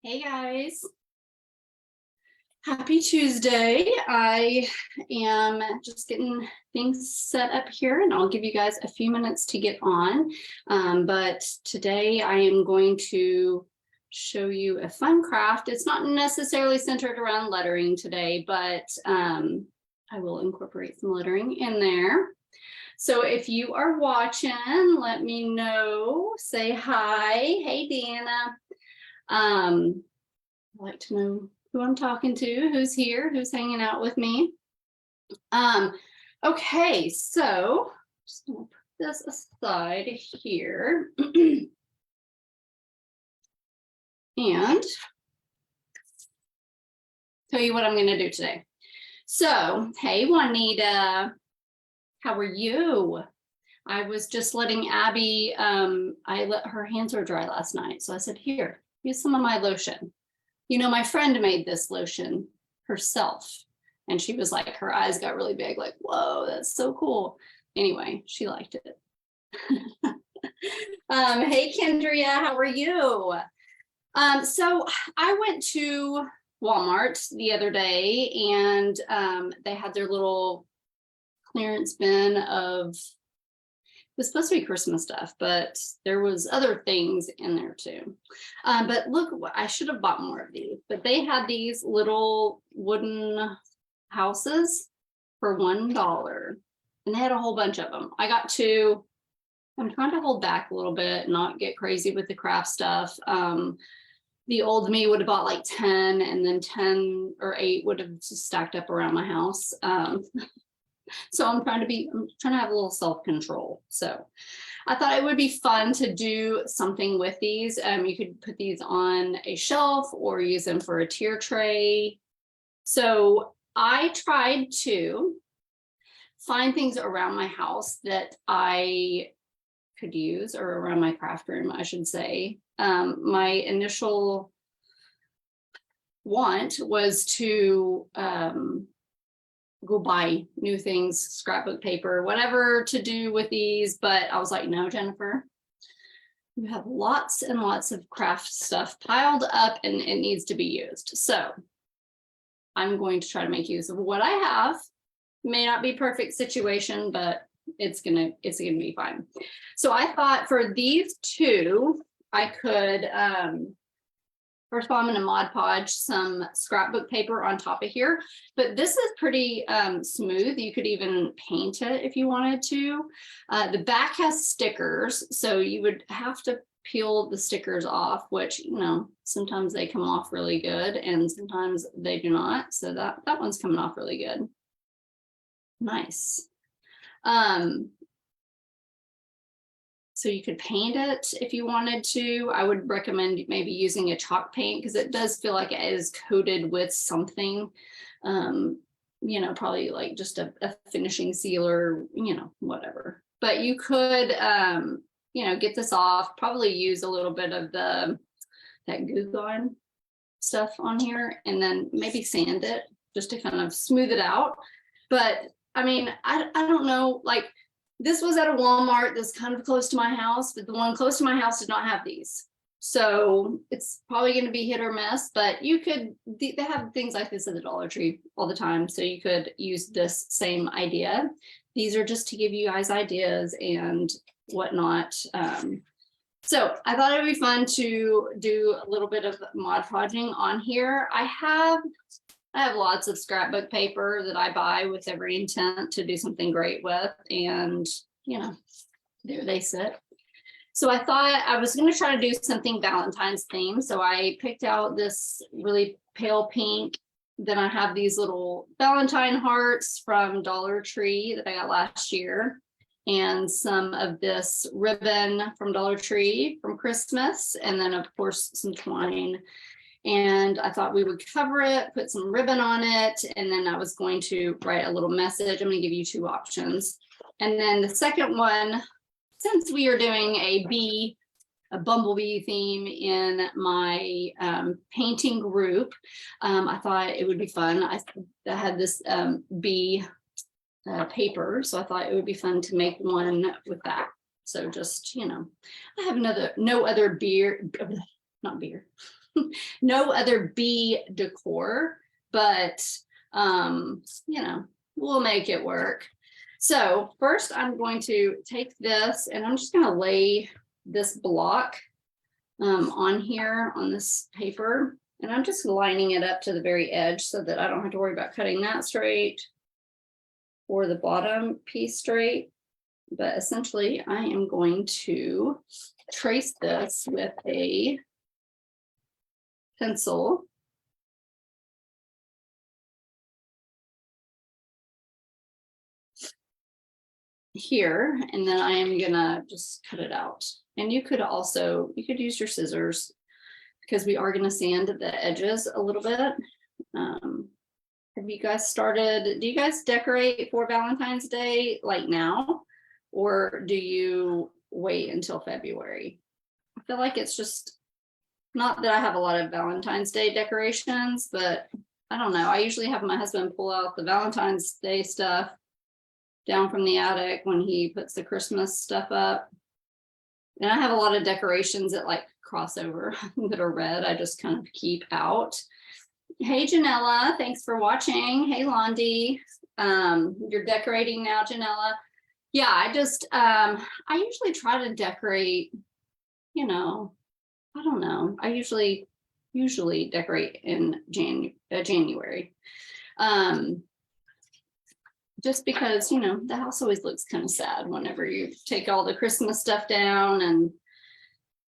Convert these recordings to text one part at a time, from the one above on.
Hey guys, happy Tuesday. I am just getting things set up here and I'll give you guys a few minutes to get on. But today I am going to show you a fun craft. It's not necessarily centered around lettering today, but I will incorporate some lettering in there. So if you are watching, let me know, say hi. Hey, Deanna. I'd like to know who I'm talking to, who's here, who's hanging out with me. Okay, so just gonna put this aside here. And tell you what I'm gonna do today. So, hey Juanita, how are you? I was just letting Abby, I let her hands were dry last night. So I said, here, use some of my lotion. You know, my friend made this lotion herself. And she was like, her eyes got really big, like, whoa, that's so cool. Anyway, she liked it. Hey, Kendria, how are you? So I went to Walmart the other day and they had their little clearance bin of, it was supposed to be Christmas stuff, but there was other things in there too. But look, I should have bought more of these, but they had these little wooden houses for $1 and they had a whole bunch of them. I got two. I'm trying to hold back a little bit, not get crazy with the craft stuff. The old me would have bought like 10 and then 10 or 8 would have just stacked up around my house. So I'm trying to have a little self-control. So I thought it would be fun to do something with these. You could put these on a shelf or use them for a tier tray. So I tried to find things around my house that I could use, or around my craft room, I should say. My initial want was to go buy new things, scrapbook paper, whatever to do with these. But I was like, no, Jennifer, you have lots and lots of craft stuff piled up and it needs to be used. So I'm going to try to make use of what I have. May not be perfect situation, but it's gonna be fine. So I thought for these two, I could, first of all, I'm going to Mod Podge some scrapbook paper on top of here, but this is pretty smooth. You could even paint it if you wanted to. The back has stickers, so you would have to peel the stickers off, which, you know, sometimes they come off really good and sometimes they do not. So that one's coming off really good. Nice. So you could paint it if you wanted to. I would recommend maybe using a chalk paint because it does feel like it is coated with something, you know, probably like just a finishing sealer, you know, whatever. But you could, you know, get this off, probably use a little bit of that Goo Gone stuff on here and then maybe sand it just to kind of smooth it out. But I mean, I don't know, like, this was at a Walmart that's kind of close to my house, but the one close to my house did not have these. So it's probably going to be hit or miss, but you could, they have things like this at the Dollar Tree all the time. So you could use this same idea. These are just to give you guys ideas and whatnot. So I thought it would be fun to do a little bit of Mod Podging on here. I have lots of scrapbook paper that I buy with every intent to do something great with. And, you know, there they sit. So I thought I was going to try to do something Valentine's themed. So I picked out this really pale pink. Then I have these little Valentine hearts from Dollar Tree that I got last year. And some of this ribbon from Dollar Tree from Christmas. And then, of course, some twine. And I thought we would cover it, put some ribbon on it, and then I was going to write a little message. I'm going to give you two options. And then the second one, since we are doing a bumblebee theme in my painting group, I thought it would be fun. I had this bee paper, so I thought it would be fun to make one with that. So just, you know, I have not other beer, not beer. no other bee decor, but you know, we'll make it work. So first I'm going to take this and I'm just going to lay this block on here on this paper, and I'm just lining it up to the very edge so that I don't have to worry about cutting that straight or the bottom piece straight. But essentially I am going to trace this with a pencil. Here, and then I am gonna just cut it out. And you could use your scissors because we are gonna sand the edges a little bit. Have you guys started, do you guys decorate for Valentine's Day like now? Or do you wait until February? I feel like it's just, not that I have a lot of Valentine's Day decorations, but I don't know. I usually have my husband pull out the Valentine's Day stuff down from the attic when he puts the Christmas stuff up. And I have a lot of decorations that like cross over that are red. I just kind of keep out. Hey, Janella, thanks for watching. Hey, Londi, you're decorating now, Janella. Yeah, I usually try to decorate, you know, I don't know. I usually decorate in January. Just because, you know, the house always looks kind of sad whenever you take all the Christmas stuff down, and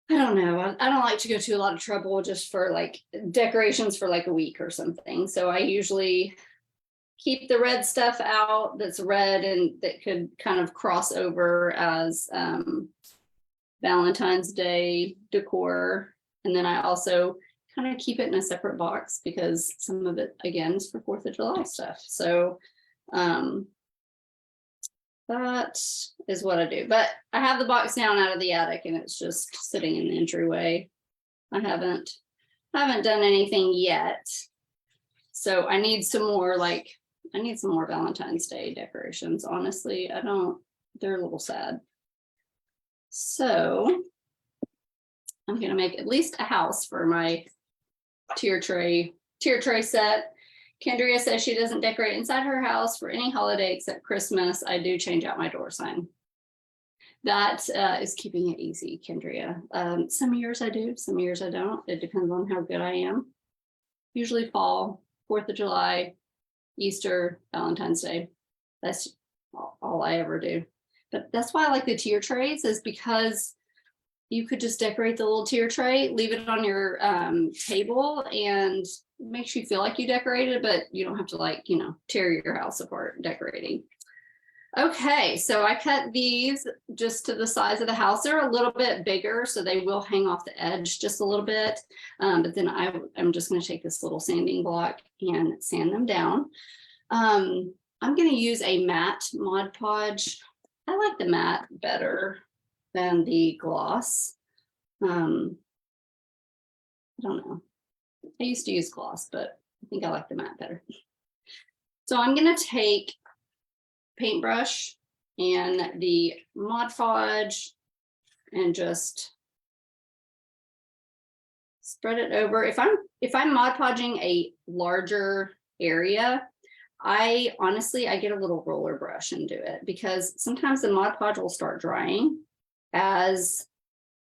I don't know. I don't like to go to a lot of trouble just for like decorations for like a week or something. So I usually keep the red stuff out that's red and that could kind of cross over as Valentine's Day decor. And then I also kind of keep it in a separate box because some of it, again, is for 4th of July stuff. So that is what I do. But I have the box down out of the attic and it's just sitting in the entryway. I haven't done anything yet. So I need some more Valentine's Day decorations. Honestly, they're a little sad. So I'm gonna make at least a house for my tier tray set. Kendria says she doesn't decorate inside her house for any holiday except Christmas. I do change out my door sign. That is keeping it easy, Kendria. Some years I do, some years I don't. It depends on how good I am. Usually fall, 4th of July, Easter, Valentine's Day. That's all I ever do. But that's why I like the tier trays, is because you could just decorate the little tier tray, leave it on your table, and it makes you feel like you decorated, but you don't have to, like, you know, tear your house apart decorating. Okay, so I cut these just to the size of the house. They're a little bit bigger, so they will hang off the edge just a little bit. But then I'm just going to take this little sanding block and sand them down. I'm going to use a matte Mod Podge. I like the matte better than the gloss. I don't know. I used to use gloss, but I think I like the matte better. So I'm going to take paintbrush and the Mod Podge and just spread it over. If I'm Mod Podging a larger area, I get a little roller brush and do it, because sometimes the Mod Podge will start drying as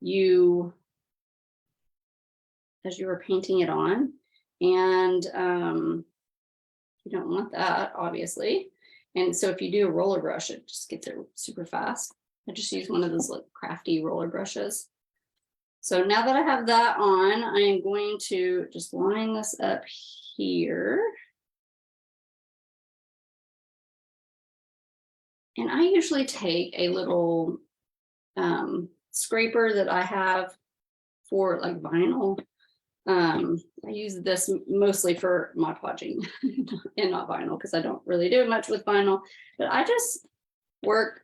you are painting it on, and you don't want that, obviously. And so if you do a roller brush, it just gets it super fast. I just use one of those like crafty roller brushes. So now that I have that on, I am going to just line this up here. And I usually take a little scraper that I have for like vinyl. I use this mostly for Mod Podging and not vinyl, because I don't really do much with vinyl, but I just work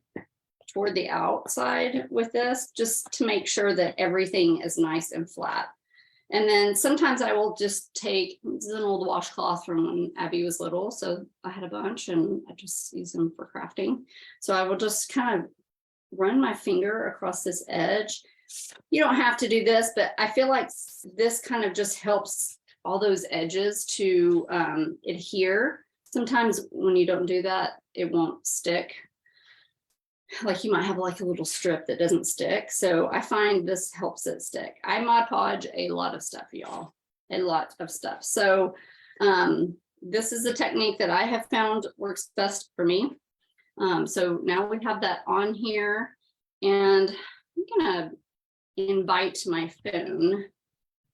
toward the outside with this just to make sure that everything is nice and flat. And then sometimes I will just take, this is an old washcloth from when Abby was little, so I had a bunch and I just use them for crafting. So I will just kind of run my finger across this edge You don't have to do this, but I feel like this kind of just helps all those edges to adhere. Sometimes when you don't do that, it won't stick. Like you might have like a little strip that doesn't stick. So I find this helps it stick. I Mod Podge a lot of stuff, y'all, a lot of stuff. So this is a technique that I have found works best for me. So now we have that on here, and I'm gonna invite my phone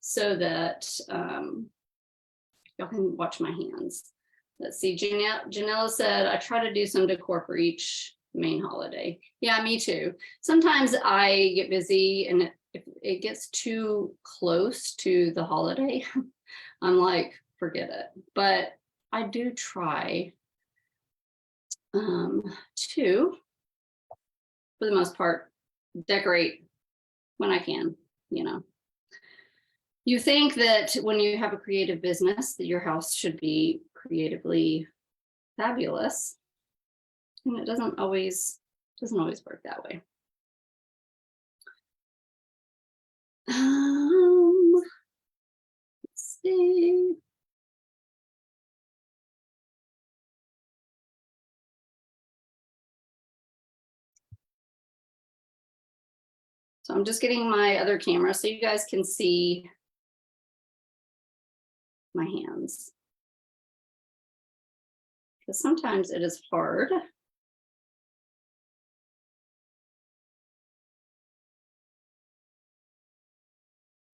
so that y'all can watch my hands. Let's see, Janella said, I try to do some decor for each main holiday. Yeah, me too. Sometimes I get busy, and if it gets too close to the holiday, I'm like, forget it. But I do try to, for the most part, decorate when I can, you know. You think that when you have a creative business that your house should be creatively fabulous, and it doesn't always work that way. Let's see. So I'm just getting my other camera so you guys can see my hands, because sometimes it is hard.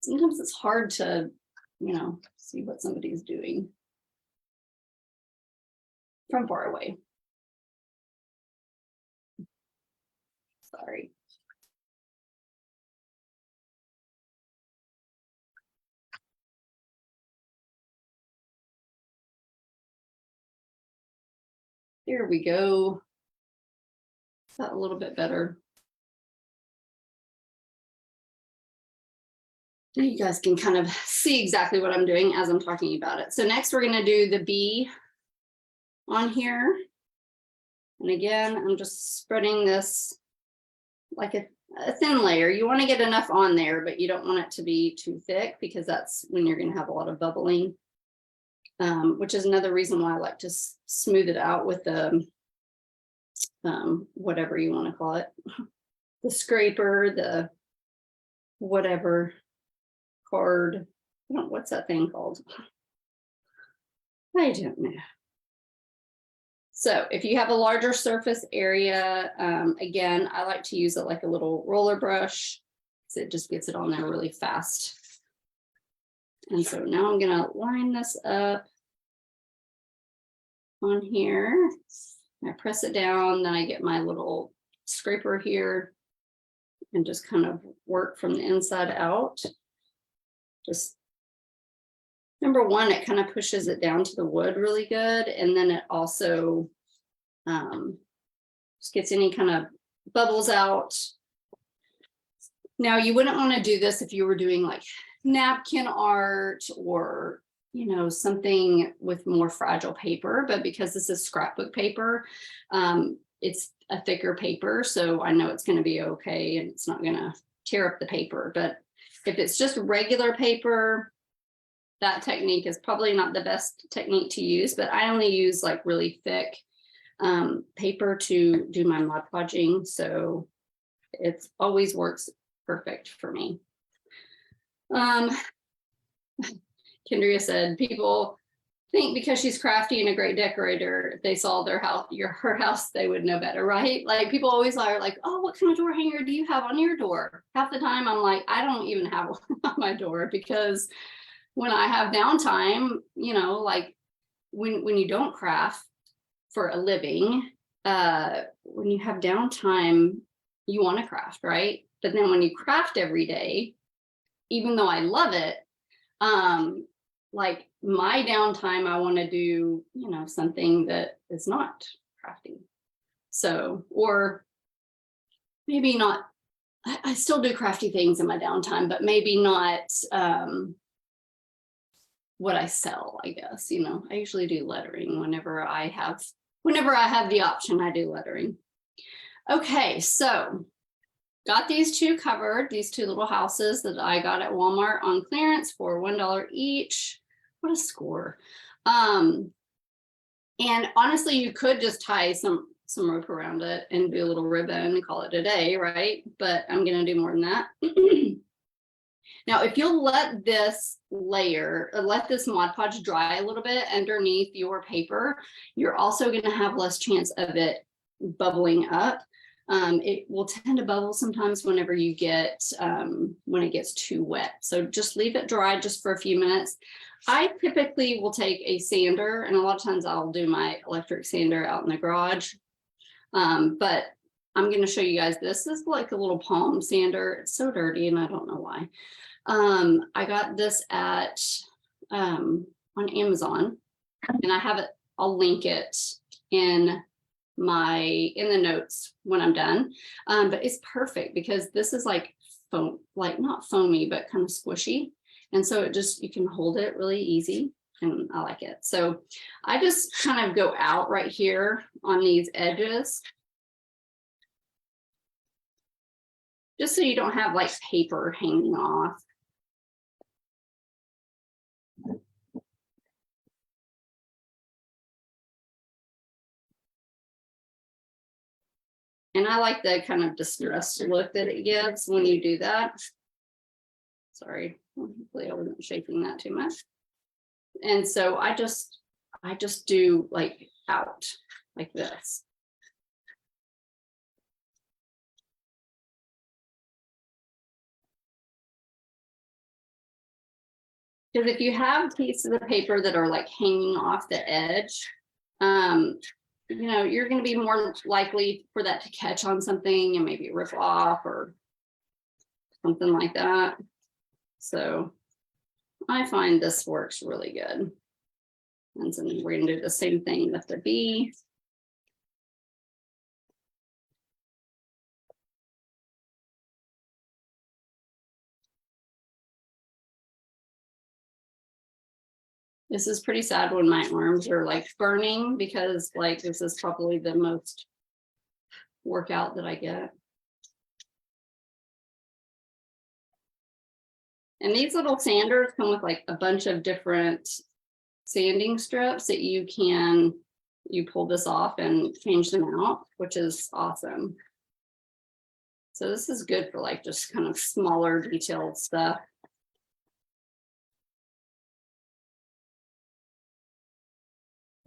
Sometimes it's hard to, you know, see what somebody's doing from far away. Sorry. There we go. Is that a little bit better? Now you guys can kind of see exactly what I'm doing as I'm talking about it. So next we're going to do the bee on here. And again, I'm just spreading this like a thin layer. You want to get enough on there, but you don't want it to be too thick, because that's when you're going to have a lot of bubbling, which is another reason why I like to smooth it out with the whatever you want to call it, the scraper, the whatever card. What's that thing called? I don't know. So if you have a larger surface area, again, I like to use it like a little roller brush, because it just gets it on there really fast. And so now I'm gonna line this up on here. I press it down, then I get my little scraper here and just kind of work from the inside out. Just number one, it kind of pushes it down to the wood really good. And then it also just gets any kind of bubbles out. Now, you wouldn't want to do this if you were doing like napkin art or, you know, something with more fragile paper, but because this is scrapbook paper, it's a thicker paper. So I know it's going to be okay, and it's not going to tear up the paper. But if it's just regular paper, that technique is probably not the best technique to use, but I only use like really thick paper to do my Mod Podging. So it always works perfect for me. Kendria said, people think because she's crafty and a great decorator, if they saw their house, her house, they would know better, right? Like people always are like, oh, what kind of door hanger do you have on your door? Half the time I'm like, I don't even have one on my door, because when I have downtime, you know, like when you don't craft for a living, when you have downtime, you want to craft, right? But then when you craft every day, even though I love it, like my downtime, I want to do, you know, something that is not crafting. So, or maybe not, I still do crafty things in my downtime, but maybe not what I sell, I guess. You know, I usually do lettering whenever I have the option. I do lettering. Okay, so got these two covered, these two little houses that I got at Walmart on clearance for $1 each. What a score. And honestly, you could just tie some rope around it and do a little ribbon and call it a day, right? But I'm gonna do more than that. Now, if you'll let this layer, let this Mod Podge dry a little bit underneath your paper, you're also gonna have less chance of it bubbling up. It will tend to bubble sometimes whenever you get, when it gets too wet. So just leave it dry just for a few minutes. I typically will take a sander, and a lot of times I'll do my electric sander out in the garage. But I'm going to show you guys, this is like a little palm sander. It's so dirty and I don't know why. I got this at, on Amazon, and I have it, I'll link it in the notes when I'm done. But it's perfect because this is like foam, like not foamy, but kind of squishy. And so it just, you can hold it really easy, and I like it. So I just kind of go out right here on these edges, just so you don't have like paper hanging off. And I like the kind of distressed look that it gives when you do that. Sorry, hopefully I wasn't shaking that too much. And so I just do like out like this. Because if you have pieces of paper that are like hanging off the edge, you know, you're going to be more likely for that to catch on something and maybe rip off or something like that. So I find this works really good. And so we're going to do the same thing with the B. This is pretty sad when my arms are like burning, because like this is probably the most workout that I get. And these little sanders come with like a bunch of different sanding strips that you pull this off and change them out, which is awesome. So this is good for like just kind of smaller detailed stuff.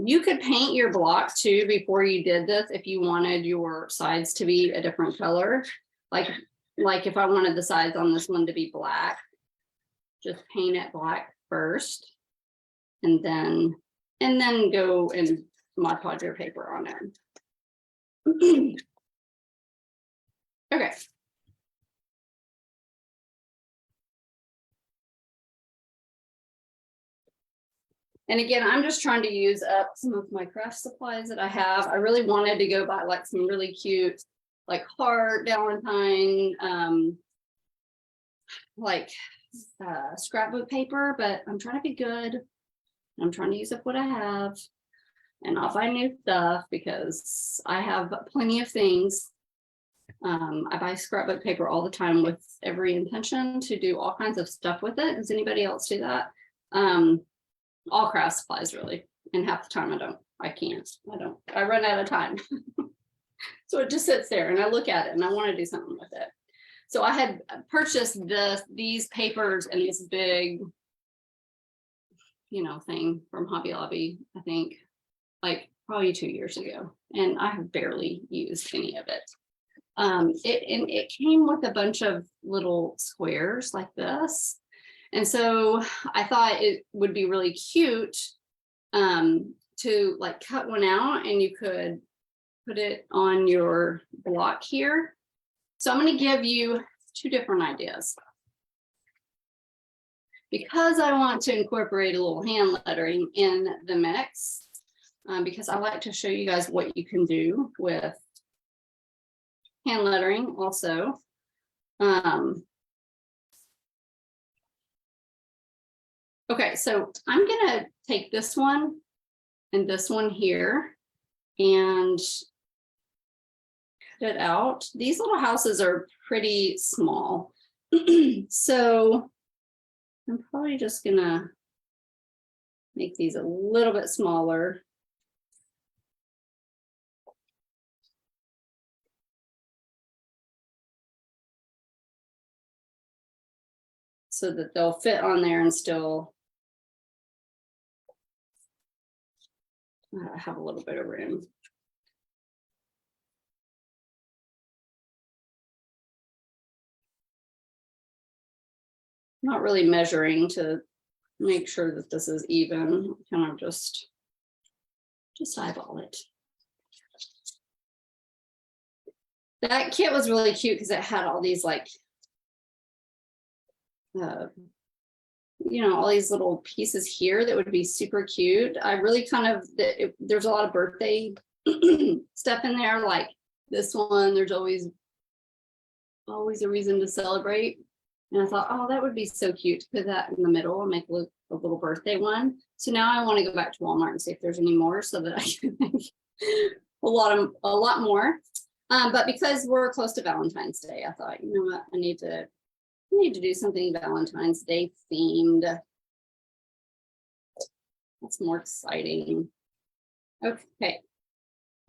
You could paint your block too before you did this if you wanted your sides to be a different color. Like if I wanted the sides on this one to be black, just paint it black first, and then go and Mod Podge your paper on it. Okay. And again, I'm just trying to use up some of my craft supplies that I have. I really wanted to go buy like some really cute, like heart, Valentine, like scrapbook paper, but I'm trying to be good. I'm trying to use up what I have, and I'll find new stuff because I have plenty of things. I buy scrapbook paper all the time with every intention to do all kinds of stuff with it. Does anybody else do that? All craft supplies really, and half the time I run out of time. So it just sits there and I look at it and I want to do something with it. So I had purchased these papers and this big, you know, thing from Hobby Lobby, I think like probably 2 years ago, and I have barely used any of it. It came with a bunch of little squares like this. And so I thought it would be really cute to like cut one out and you could put it on your block here. So I'm going to give you two different ideas. Because I want to incorporate a little hand lettering in the mix, because I like to show you guys what you can do with hand lettering also. Okay, so I'm gonna take this one and this one here, and cut it out. These little houses are pretty small. So I'm probably just gonna make these a little bit smaller. So that they'll fit on there and still have a little bit of room. Not really measuring to make sure that this is even, kind of just eyeball it. That kit was really cute because it had all these like, you know, all these little pieces here that would be super cute. I really kind of, there's a lot of birthday stuff in there, like this one, there's always a reason to celebrate. And I thought, oh, that would be so cute to put that in the middle and make a little birthday one. So now I want to go back to Walmart and see if there's any more so that I can make a lot more. But because we're close to Valentine's Day, I thought, you know what, I need to do something Valentine's Day themed. That's more exciting. Okay,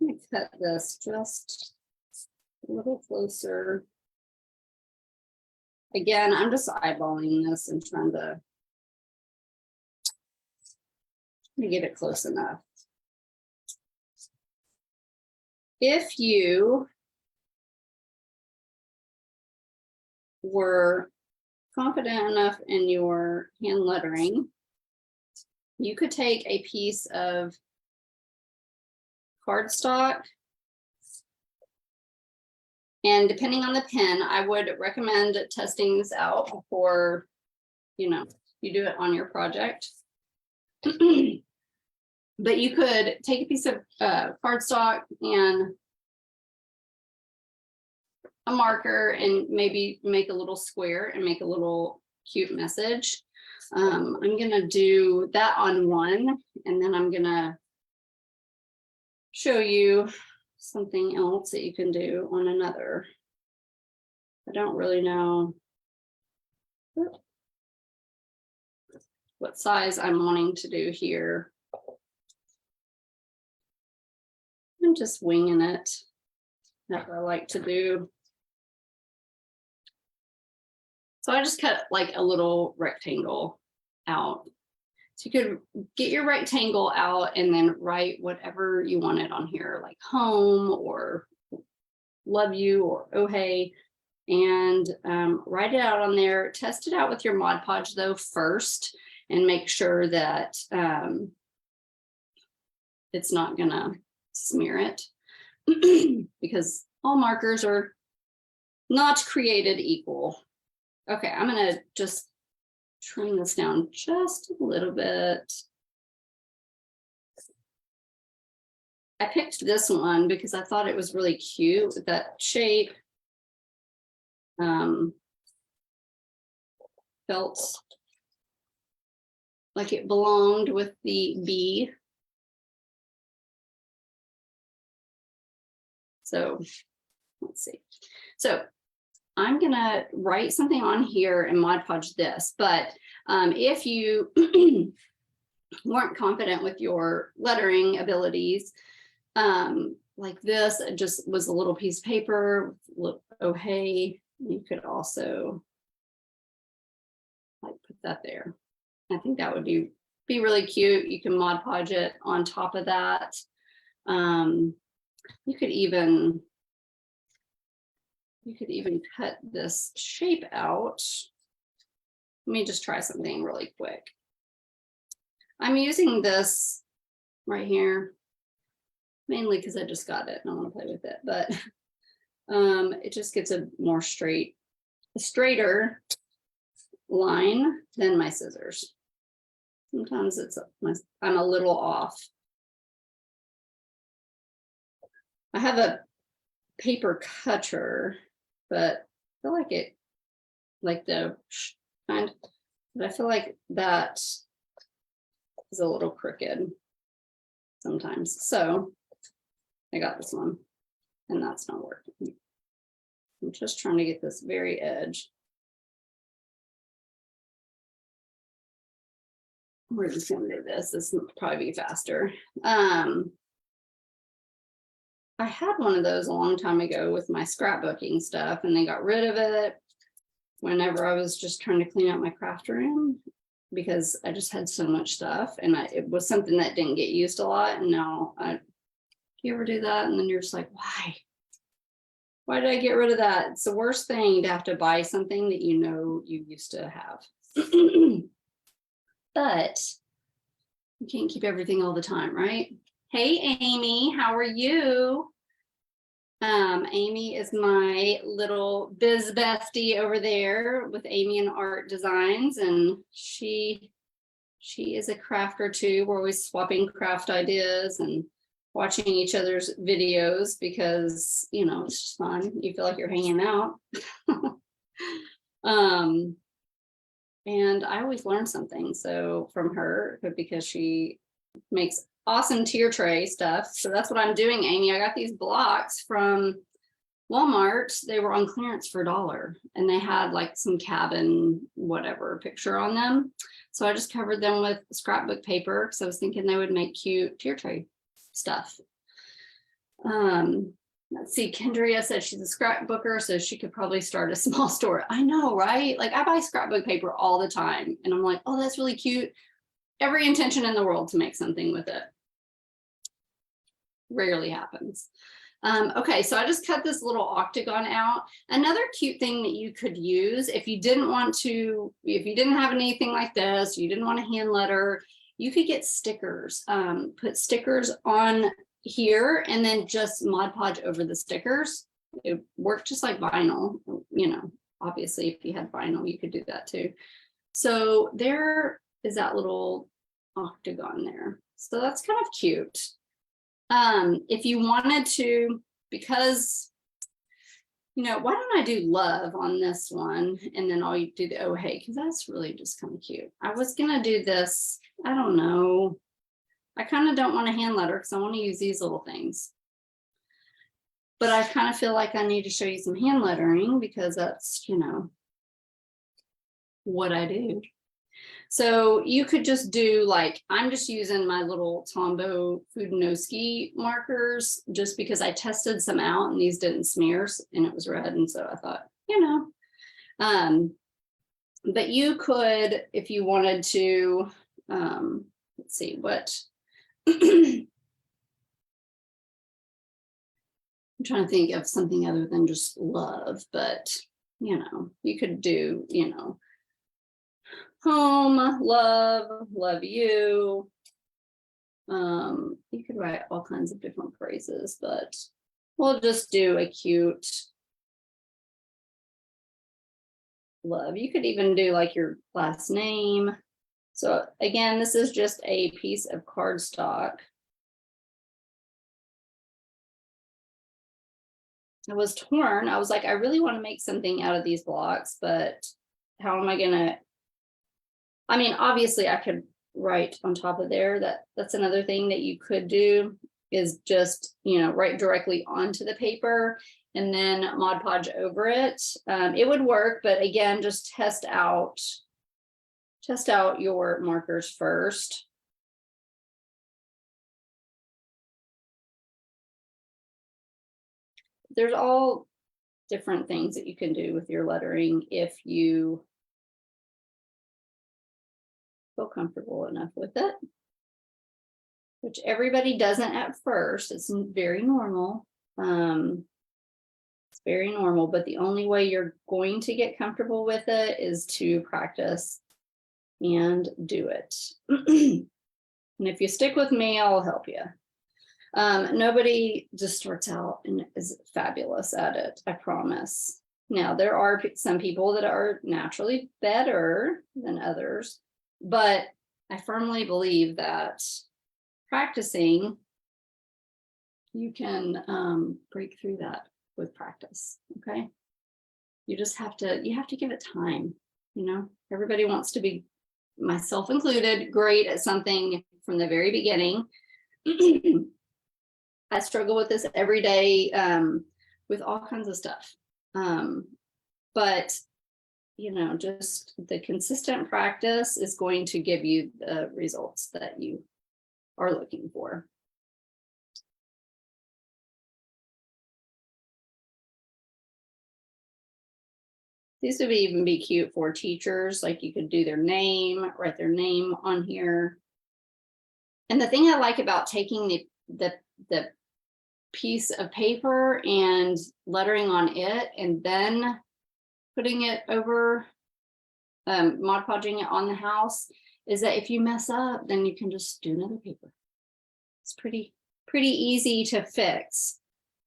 let me cut this just a little closer. Again, I'm just eyeballing this and trying to get it close enough. If you were confident enough in your hand lettering, you could take a piece of cardstock, and depending on the pen, I would recommend testing this out before, you know, you do it on your project. But you could take a piece of cardstock and a marker and maybe make a little square and make a little cute message. I'm gonna do that on one, and then I'm gonna show you something else that you can do on another. I don't really know what size I'm wanting to do here. I'm just winging it. That's what I like to do. So I just cut like a little rectangle out. So you could get your rectangle out and then write whatever you wanted on here, like home or love you or oh hey, and write it out on there. Test it out with your Mod Podge though first, and make sure that it's not gonna smear it because all markers are not created equal. Okay, I'm gonna just trim this down just a little bit. I picked this one because I thought it was really cute with that shape. Felt like it belonged with the bee. So let's see. So I'm gonna write something on here and Mod Podge this, but if you weren't confident with your lettering abilities, like this, it just was a little piece of paper, oh hey, you could also like put that there. I think that would be really cute. You can Mod Podge it on top of that. You could even cut this shape out. Let me just try something really quick. I'm using this right here, mainly because I just got it and I want to play with it, but it just gets a more straighter line than my scissors. Sometimes I'm a little off. I have a paper cutter, but I feel like it, like the kind, but I feel like that is a little crooked sometimes. So I got this one. and that's not working. I'm just trying to get this very edge. We're just gonna do this. This will probably be faster. I had one of those a long time ago with my scrapbooking stuff, and they got rid of it whenever I was just trying to clean out my craft room because I just had so much stuff, and it was something that didn't get used a lot. And now you ever do that? And then you're just like, why? Why did I get rid of that? It's the worst thing to have to buy something that you know you used to have. But you can't keep everything all the time, right? Hey, Amy, how are you? Amy is my little biz bestie over there with Amy and Art Designs, and she is a crafter too. We're always swapping craft ideas and watching each other's videos because, you know, it's just fun. You feel like you're hanging out. And I always learn something from her because she makes awesome tier tray stuff. So that's what I'm doing, Amy. I got these blocks from Walmart. They were on clearance for $1 and they had like some cabin, whatever picture on them. So I just covered them with scrapbook paper because I was thinking they would make cute tier tray stuff. Let's see, Kendria said she's a scrapbooker, so she could probably start a small store. I know, right? Like I buy scrapbook paper all the time and I'm like, oh, that's really cute. Every intention in the world to make something with it. Rarely happens. Okay, so I just cut this little octagon out. Another cute thing that you could use if you didn't have anything like this, you didn't want a hand letter, you could get stickers. Put stickers on here and then just Mod Podge over the stickers. It worked just like vinyl, you know, obviously if you had vinyl, you could do that too. So there is that little octagon there. So that's kind of cute. If you wanted to, because, you know, why don't I do love on this one and then I'll do the oh hey, because that's really just kind of cute. I was gonna do this, I don't know. I kind of don't want a hand letter because I want to use these little things. But I kind of feel like I need to show you some hand lettering because that's, you know, what I do. So you could just do like, I'm just using my little Tombow Fudenoski markers just because I tested some out and these didn't smear and it was red. And so I thought, you know, but you could, if you wanted to, let's see what, I'm trying to think of something other than just love, but you know, you could do, you know, home, love you. You could write all kinds of different phrases, but we'll just do a cute love. You could even do like your last name. So again, this is just a piece of cardstock. It was torn. I was like, I really want to make something out of these blocks, but how am I gonna, I mean, obviously I could write on top of there. That's another thing that you could do is just, you know, write directly onto the paper and then Mod Podge over it. It would work, but again, just test out your markers first. There's all different things that you can do with your lettering if you feel comfortable enough with it, which everybody doesn't at first. It's very normal. It's very normal, but the only way you're going to get comfortable with it is to practice and do it. And if you stick with me, I'll help you. Nobody just starts out and is fabulous at it, I promise. Now, there are some people that are naturally better than others, but I firmly believe that practicing, you can break through that with practice, okay? You just have to, give it time, you know? Everybody wants to be, myself included, great at something from the very beginning. I struggle with this every day with all kinds of stuff. But you know, just the consistent practice is going to give you the results that you are looking for. These would even be cute for teachers, like you could do their name, write their name on here. And the thing I like about taking the piece of paper and lettering on it and then putting it over, Mod Podging it on the house, is that if you mess up, then you can just do another paper. It's pretty easy to fix.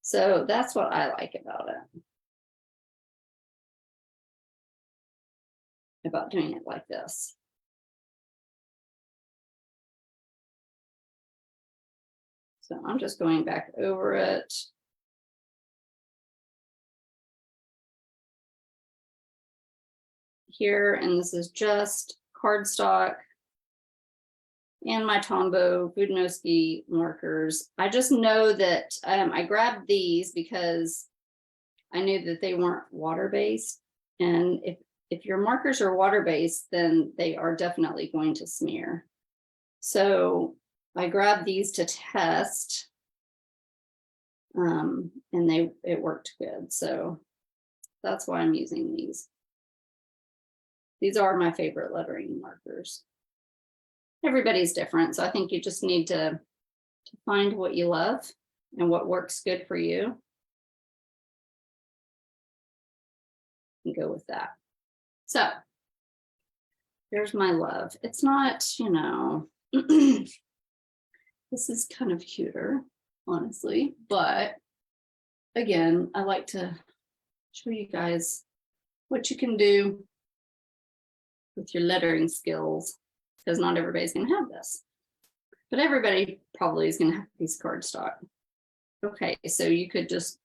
So that's what I like about it. About doing it like this. So I'm just going back over it. Here, and this is just cardstock and my Tombow Budnowski markers. I just know that I grabbed these because I knew that they weren't water-based. And if your markers are water-based, then they are definitely going to smear. So I grabbed these to test, and it worked good. So that's why I'm using these. These are my favorite lettering markers. Everybody's different, so I think you just need to find what you love and what works good for you and go with that. So here's my love. It's not, you know, this is kind of cuter, honestly, but again, I like to show you guys what you can do with your lettering skills, because not everybody's going to have this, but everybody probably is going to have a piece of cardstock. Okay, so you could just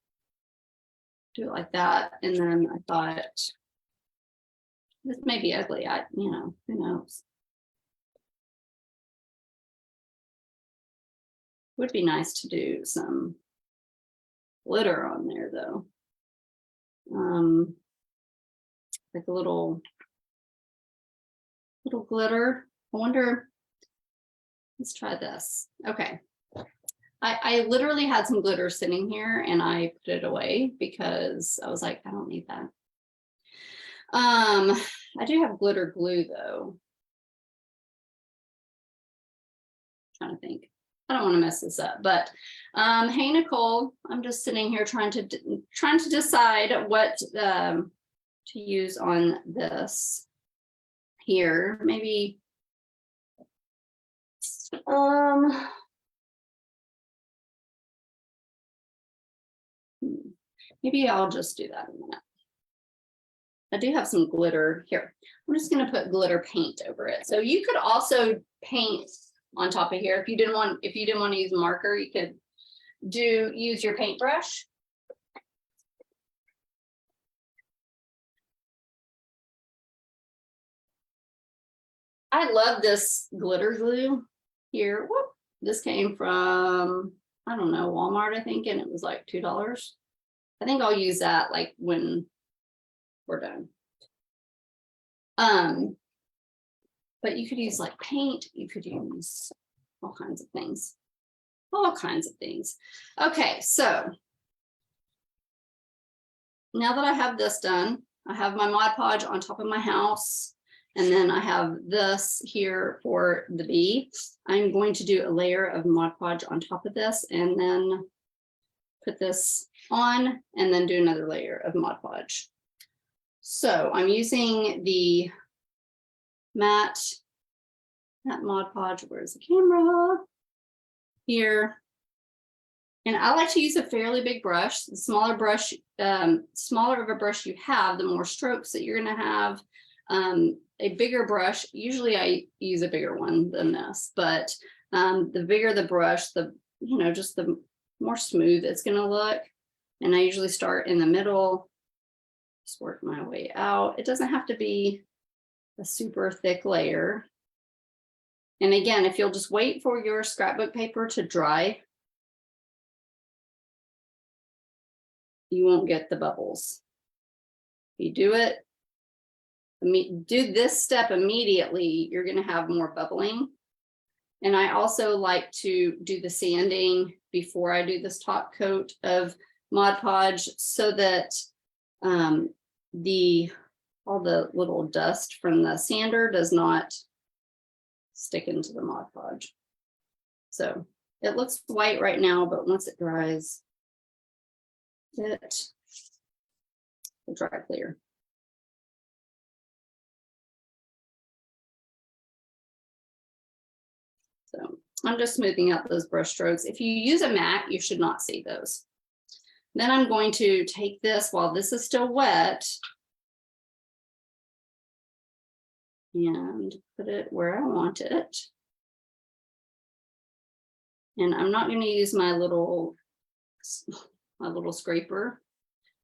do it like that. And then I thought, this may be ugly. You know, who knows? Would be nice to do some glitter on there though. Like a little glitter. I wonder, let's try this. Okay. I literally had some glitter sitting here and I put it away because I was like, I don't need that. I do have glitter glue though. I'm trying to think. I don't want to mess this up, but hey Nicole, I'm just sitting here trying to decide what to use on this here. Maybe maybe I'll just do that in a minute. I do have some glitter here. I'm just going to put glitter paint over it. So you could also paint on top of here. If you didn't want to use a marker, you could use your paintbrush. I love this glitter glue here. Whoop. This came from, I don't know, Walmart, I think, and it was like $2. I think I'll use that like when we're done. But you could use like paint, you could use all kinds of things. All kinds of things. Okay, so now that I have this done, I have my Mod Podge on top of my house, and then I have this here for the bee. I'm going to do a layer of Mod Podge on top of this, and then put this on, and then do another layer of Mod Podge. So I'm using the matte Mod Podge. Where's the camera? Here. And I like to use a fairly big brush. The smaller of a brush you have, the more strokes that you're going to have. A bigger brush, usually I use a bigger one than this, but the bigger the brush, the just the more smooth it's going to look. And I usually start in the middle, just work my way out. It doesn't have to be a super thick layer. And again, if you'll just wait for your scrapbook paper to dry, you won't get the bubbles. If you do it, do this step immediately, you're going to have more bubbling. And I also like to do the sanding before I do this top coat of Mod Podge so that all the little dust from the sander does not stick into the Mod Podge. So it looks white right now, but once it dries, it will dry clear. So I'm just smoothing out those brush strokes. If you use a mat, you should not see those. Then I'm going to take this while this is still wet and put it where I want it. And I'm not going to use my little scraper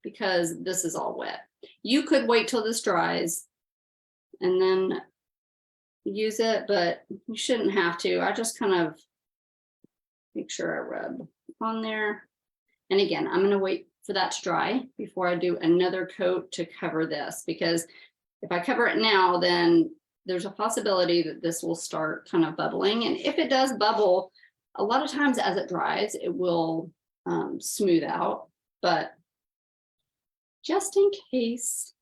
because this is all wet. You could wait till this dries and then use it, but you shouldn't have to. I just kind of make sure I rub on there. And again, I'm going to wait for that to dry before I do another coat to cover this, because if I cover it now, then there's a possibility that this will start kind of bubbling. And if it does bubble, a lot of times as it dries, it will smooth out, but just in case.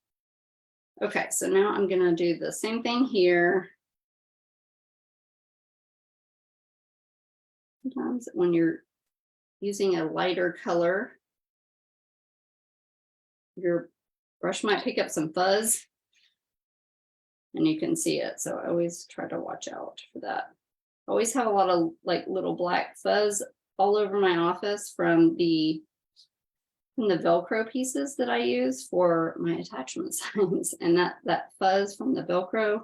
Okay, so now I'm going to do the same thing here. Sometimes when you're using a lighter color, your brush might pick up some fuzz and you can see it. So I always try to watch out for that. I always have a lot of like little black fuzz all over my office from the Velcro pieces that I use for my attachment signs. And that fuzz from the Velcro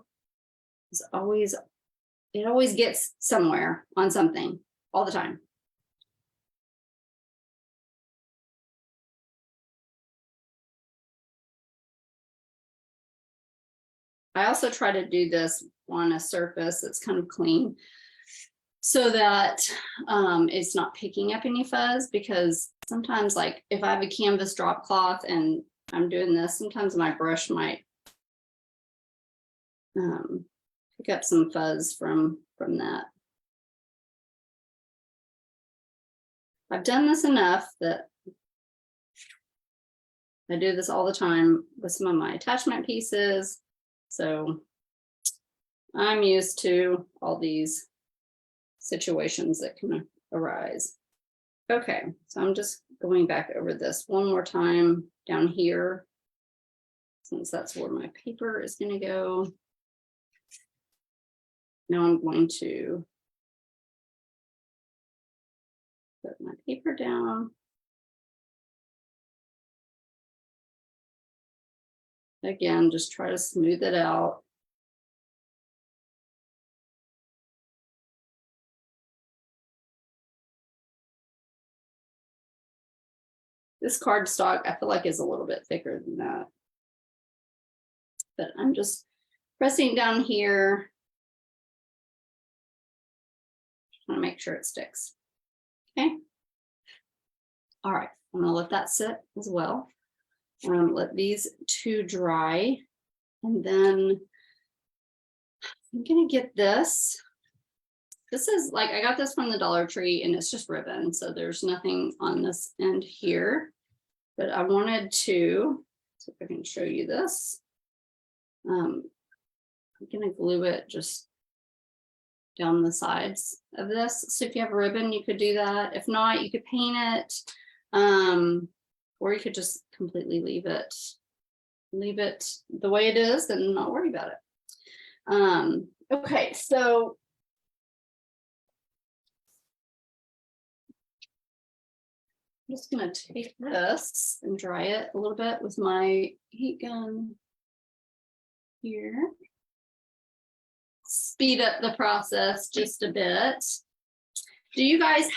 is always, it always gets somewhere on something all the time. I also try to do this on a surface that's kind of clean so that it's not picking up any fuzz, because sometimes like if I have a canvas drop cloth and I'm doing this, sometimes my brush might pick up some fuzz from that. I've done this enough that I do this all the time with some of my attachment pieces. So I'm used to all these situations that can arise. Okay, so I'm just going back over this one more time down here, since that's where my paper is going to go. Now I'm going to put my paper down. Again, just try to smooth it out. This cardstock, I feel like, is a little bit thicker than that. But I'm just pressing down here, trying to make sure it sticks. Okay. All right, I'm gonna let that sit as well. Let these two dry, and then I'm gonna get this. This is like, I got this from the Dollar Tree and it's just ribbon, so there's nothing on this end here, but I wanted to, so if I can show you this. I'm gonna glue it just down the sides of this. So if you have a ribbon, you could do that. If not, you could paint it. Or you could just completely leave it the way it is and not worry about it. Okay, so I'm just gonna take this and dry it a little bit with my heat gun here. Speed up the process just a bit. Do you guys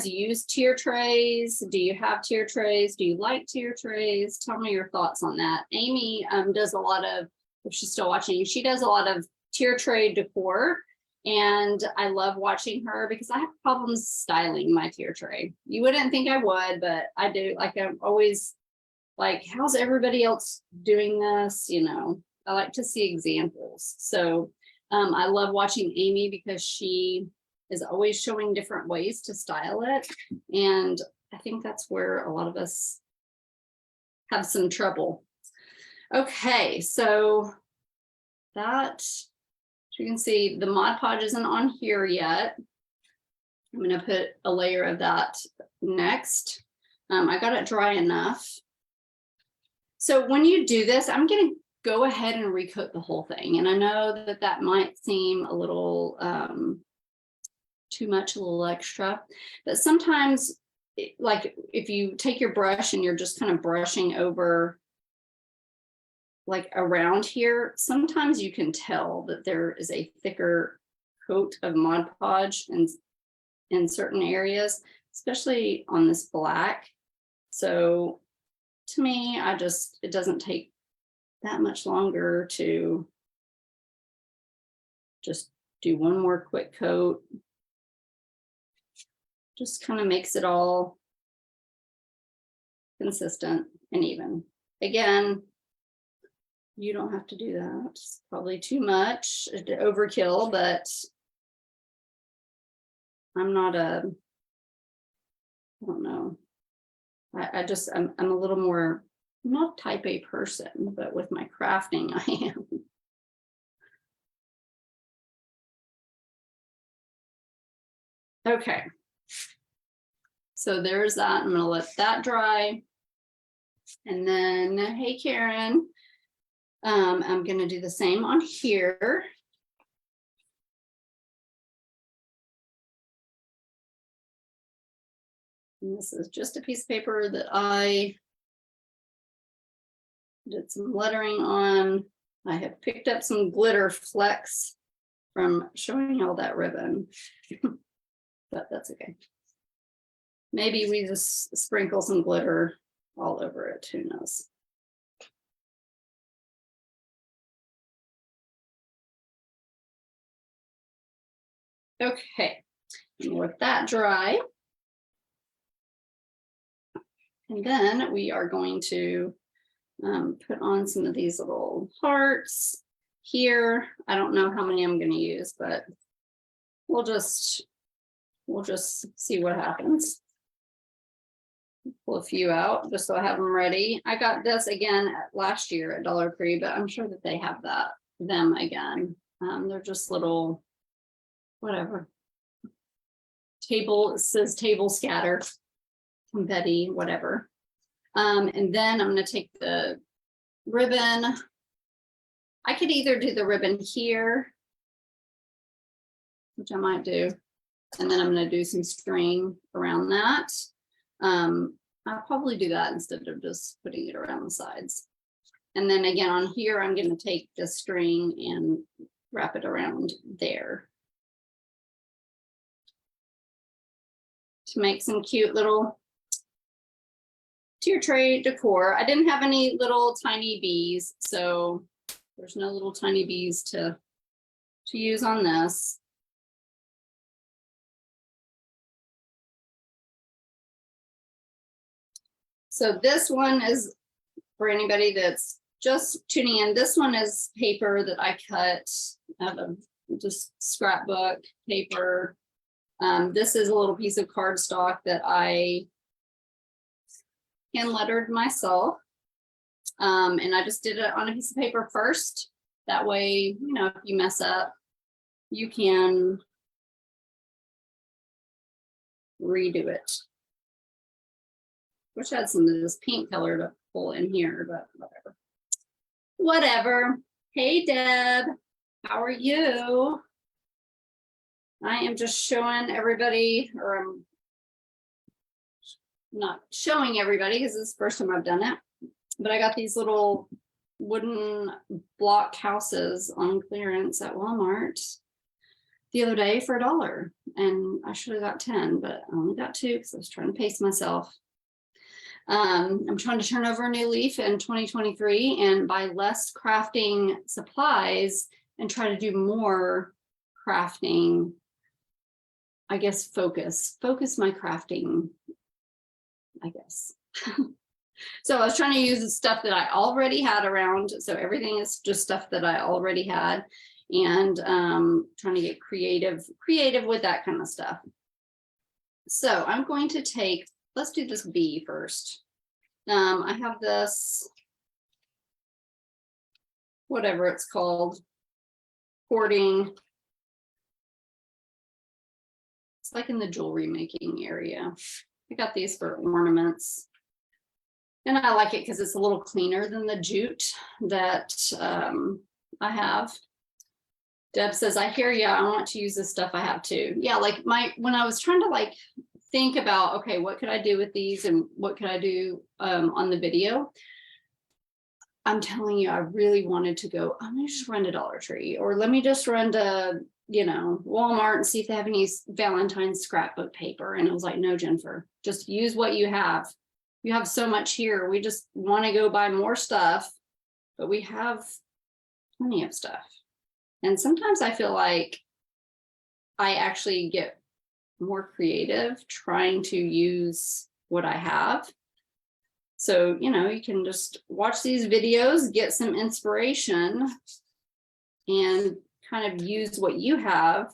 use tier trays? Do you have tier trays? Do you like tier trays? Tell me your thoughts on that. Amy does a lot of, if she's still watching, she does a lot of tier tray decor. And I love watching her because I have problems styling my tier tray. You wouldn't think I would, but I do. Like, I'm always like, how's everybody else doing this? You know, I like to see examples. So I love watching Amy because she is always showing different ways to style it. And I think that's where a lot of us have some trouble. Okay, so that, you can see the Mod Podge isn't on here yet. I'm going to put a layer of that next. I got it dry enough. So when you do this, I'm going to go ahead and recoat the whole thing. And I know that that might seem a little too much, a little extra, but sometimes, like if you take your brush and you're just kind of brushing over like around here, sometimes you can tell that there is a thicker coat of Mod Podge in certain areas, especially on this black. So to me, it doesn't take that much longer to just do one more quick coat. Just kind of makes it all consistent and even. Again, you don't have to do that. It's probably too much to overkill, but I'm not I don't know. I'm a little more, I'm not type A person, but with my crafting, I am. Okay. So there's that. I'm going to let that dry. And then, hey, Karen, I'm going to do the same on here. And this is just a piece of paper that I did some lettering on. I have picked up some glitter flecks from showing all that ribbon, but that's okay. Maybe we just sprinkle some glitter all over it, who knows. Okay, and let that dry. And then we are going to put on some of these little hearts here. I don't know how many I'm going to use, but we'll just see what happens. Pull a few out just so I have them ready. I got this again last year at Dollar Tree, but I'm sure that they have them again. They're just little, whatever. It says table scatter, confetti, whatever. And then I'm going to take the ribbon. I could either do the ribbon here, which I might do, and then I'm going to do some string around that. I'll probably do that instead of just putting it around the sides. And then again on here, I'm going to take the string and wrap it around there to make some cute little tier tray decor. I didn't have any little tiny bees, so there's no little tiny bees to use on this. So this one is for anybody that's just tuning in. This one is paper that I cut out of just scrapbook paper. This is a little piece of cardstock that I hand lettered myself. And I just did it on a piece of paper first. That way, you know, if you mess up, you can redo it. Wish I had some of this pink color to pull in here, but whatever. Whatever. Hey, Deb, how are you? I am just showing everybody, or I'm not showing everybody because this is the first time I've done it, but I got these little wooden block houses on clearance at Walmart the other day for $1, and I should have got 10, but I only got 2 because I was trying to pace myself. I'm trying to turn over a new leaf in 2023 and buy less crafting supplies and try to do more crafting, I guess, focus my crafting, I guess. So I was trying to use the stuff that I already had around. So everything is just stuff that I already had, and trying to get creative with that kind of stuff. So I'm going to take, let's do this bee first. I have this, whatever it's called, hoarding. It's like in the jewelry making area. I got these for ornaments. And I like it because it's a little cleaner than the jute that I have. Deb says, I hear you. I want to use this stuff I have too. Yeah, like when I was trying to like think about, okay, what could I do with these and what could I do on the video? I'm telling you, I really wanted to go, I'm gonna just run to Dollar Tree, or let me just run to, you know, Walmart and see if they have any Valentine's scrapbook paper. And I was like, no, Jennifer, just use what you have. You have so much here. We just want to go buy more stuff, but we have plenty of stuff. And sometimes I feel like I actually get more creative trying to use what I have. So, you know, you can just watch these videos, get some inspiration, and kind of use what you have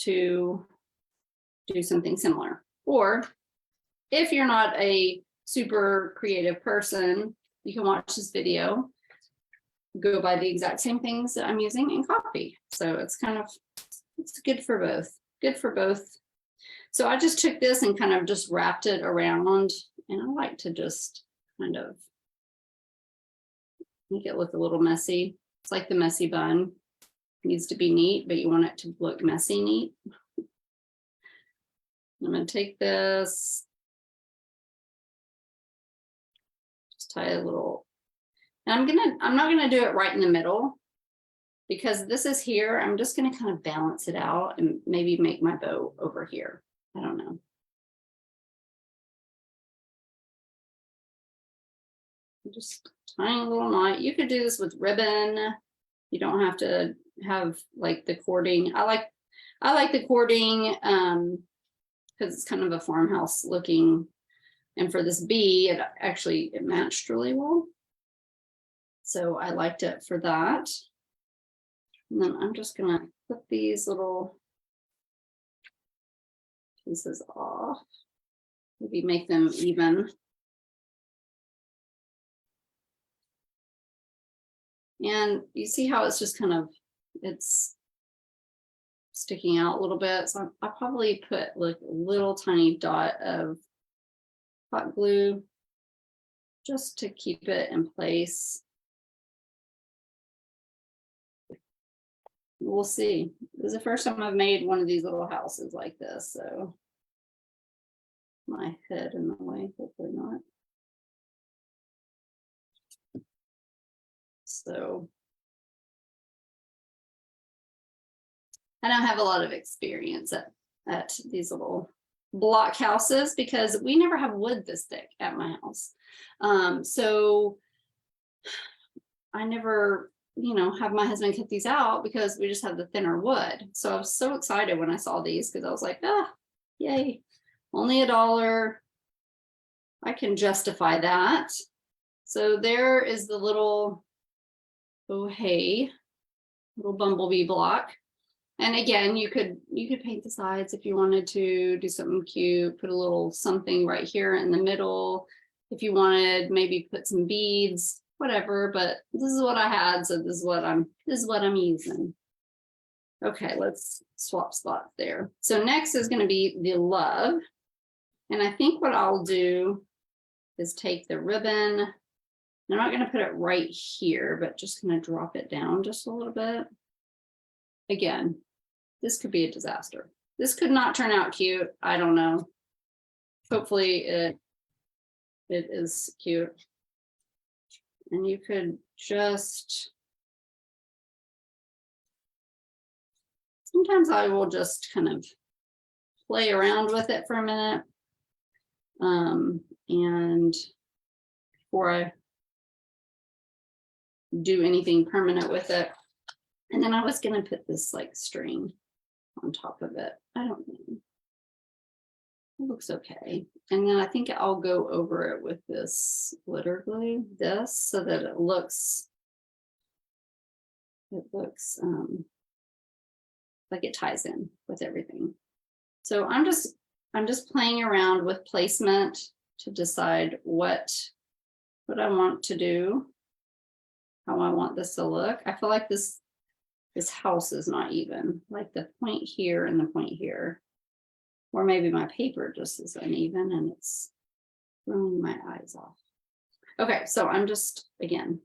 to do something similar. Or if you're not a super creative person, you can watch this video, go buy the exact same things that I'm using and copy. So it's kind of, it's good for both. Good for both. So I just took this and kind of just wrapped it around, and I like to just kind of make it look a little messy. It's like the messy bun. It needs to be neat, but you want it to look messy neat. I'm going to take this, just tie a little, and I'm not gonna do it right in the middle because this is here. I'm just gonna kind of balance it out and maybe make my bow over here. I don't know. Just tying a little knot. You could do this with ribbon. You don't have to have like the cording. I like the cording because it's kind of a farmhouse looking. And for this bee, it matched really well. So I liked it for that. And then I'm just gonna put these little pieces off. Maybe make them even. And you see how it's just kind of, it's sticking out a little bit. So I'll probably put like a little tiny dot of hot glue just to keep it in place. We'll see. This is the first time I've made one of these little houses like this, so my head in the way, hopefully not. So I don't have a lot of experience at these little block houses because we never have wood this thick at my house. So I never, you know, have my husband cut these out because we just have the thinner wood. So I was so excited when I saw these because I was like, ah, yay, only $1. I can justify that. So there is the little, oh hey, little bumblebee block. And again, you could paint the sides if you wanted to do something cute, put a little something right here in the middle. If you wanted, maybe put some beads, whatever, but this is what I had, so this is what I'm using. Okay, let's swap spots there. So next is going to be the love. And I think what I'll do is take the ribbon. I'm not going to put it right here, but just going to drop it down just a little bit. Again, this could be a disaster. This could not turn out cute. I don't know. Hopefully it is cute. And you could just, sometimes I will just kind of play around with it for a minute. And before I do anything permanent with it. And then I was gonna put this like string on top of it. I don't know. It looks okay. And then I think I'll go over it with this glitter glue, so that it looks like it ties in with everything. So I'm just playing around with placement to decide what I want to do, how I want this to look. I feel like this house is not even, like the point here and the point here. Or maybe my paper just is uneven and it's throwing my eyes off. Okay, so I'm just, again,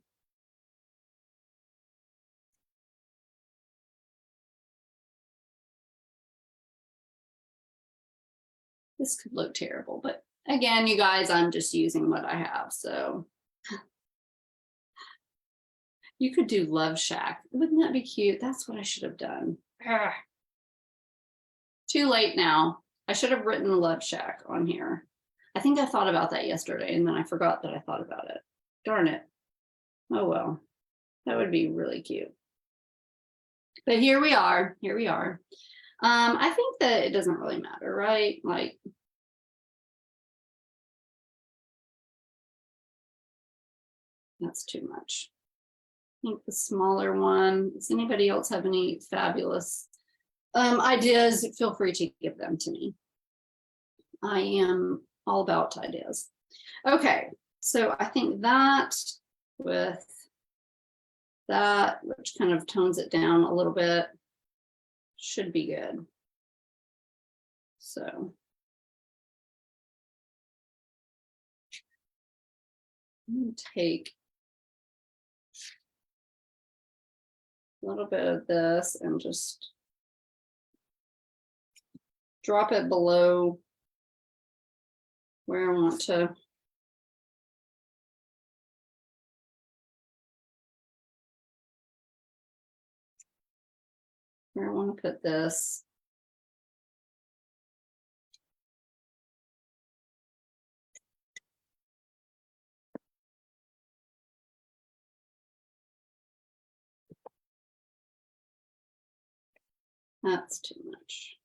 this could look terrible, but again, you guys, I'm just using what I have. So you could do Love Shack. Wouldn't that be cute? That's what I should have done. Ugh. Too late now. I should have written Love Shack on here. I think I thought about that yesterday and then I forgot that I thought about it. Darn it. Oh well, that would be really cute. But here we are. Here we are. I think that it doesn't really matter, right? Like, that's too much. I think the smaller one. Does anybody else have any fabulous ideas? Feel free to give them to me. I am all about ideas. Okay, so I think that with that, which kind of tones it down a little bit, should be good. So I'm going to take a little bit of this and just drop it below where I want to. Where I want to put this. That's too much.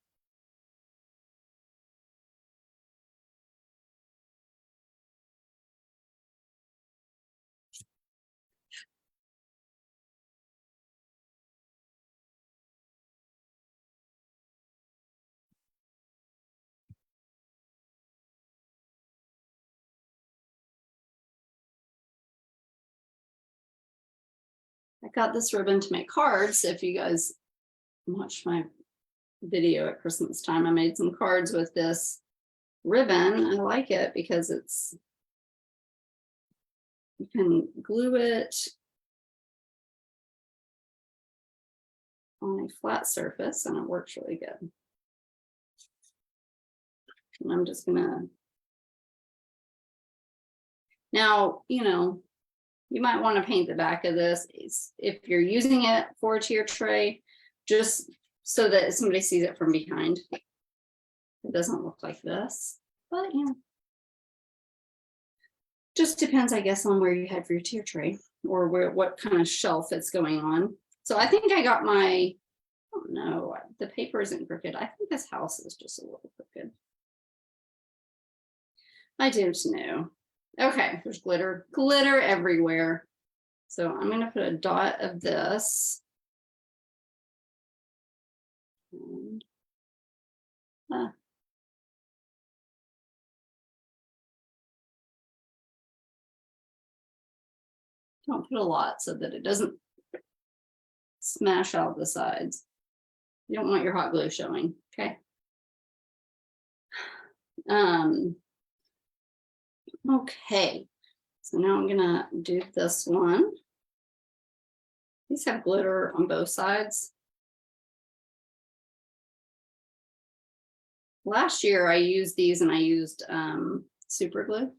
I got this ribbon to make cards. If you guys watch my video at Christmas time, I made some cards with this ribbon. I like it because you can glue it on a flat surface and it works really good. And I'm just gonna, now, you know, you might want to paint the back of this if you're using it for a tier tray, just so that somebody sees it from behind. It doesn't look like this, but you know, just depends, I guess, on where you had for your tier tray or what kind of shelf it's going on. So I think I got my, oh no, the paper isn't crooked. I think this house is just a little crooked. I don't know. Okay, there's glitter everywhere. So I'm going to put a dot of this. And, don't put a lot so that it doesn't smash out the sides. You don't want your hot glue showing, okay? Okay, so now I'm gonna do this one. These have glitter on both sides. Last year I used these and I used super glue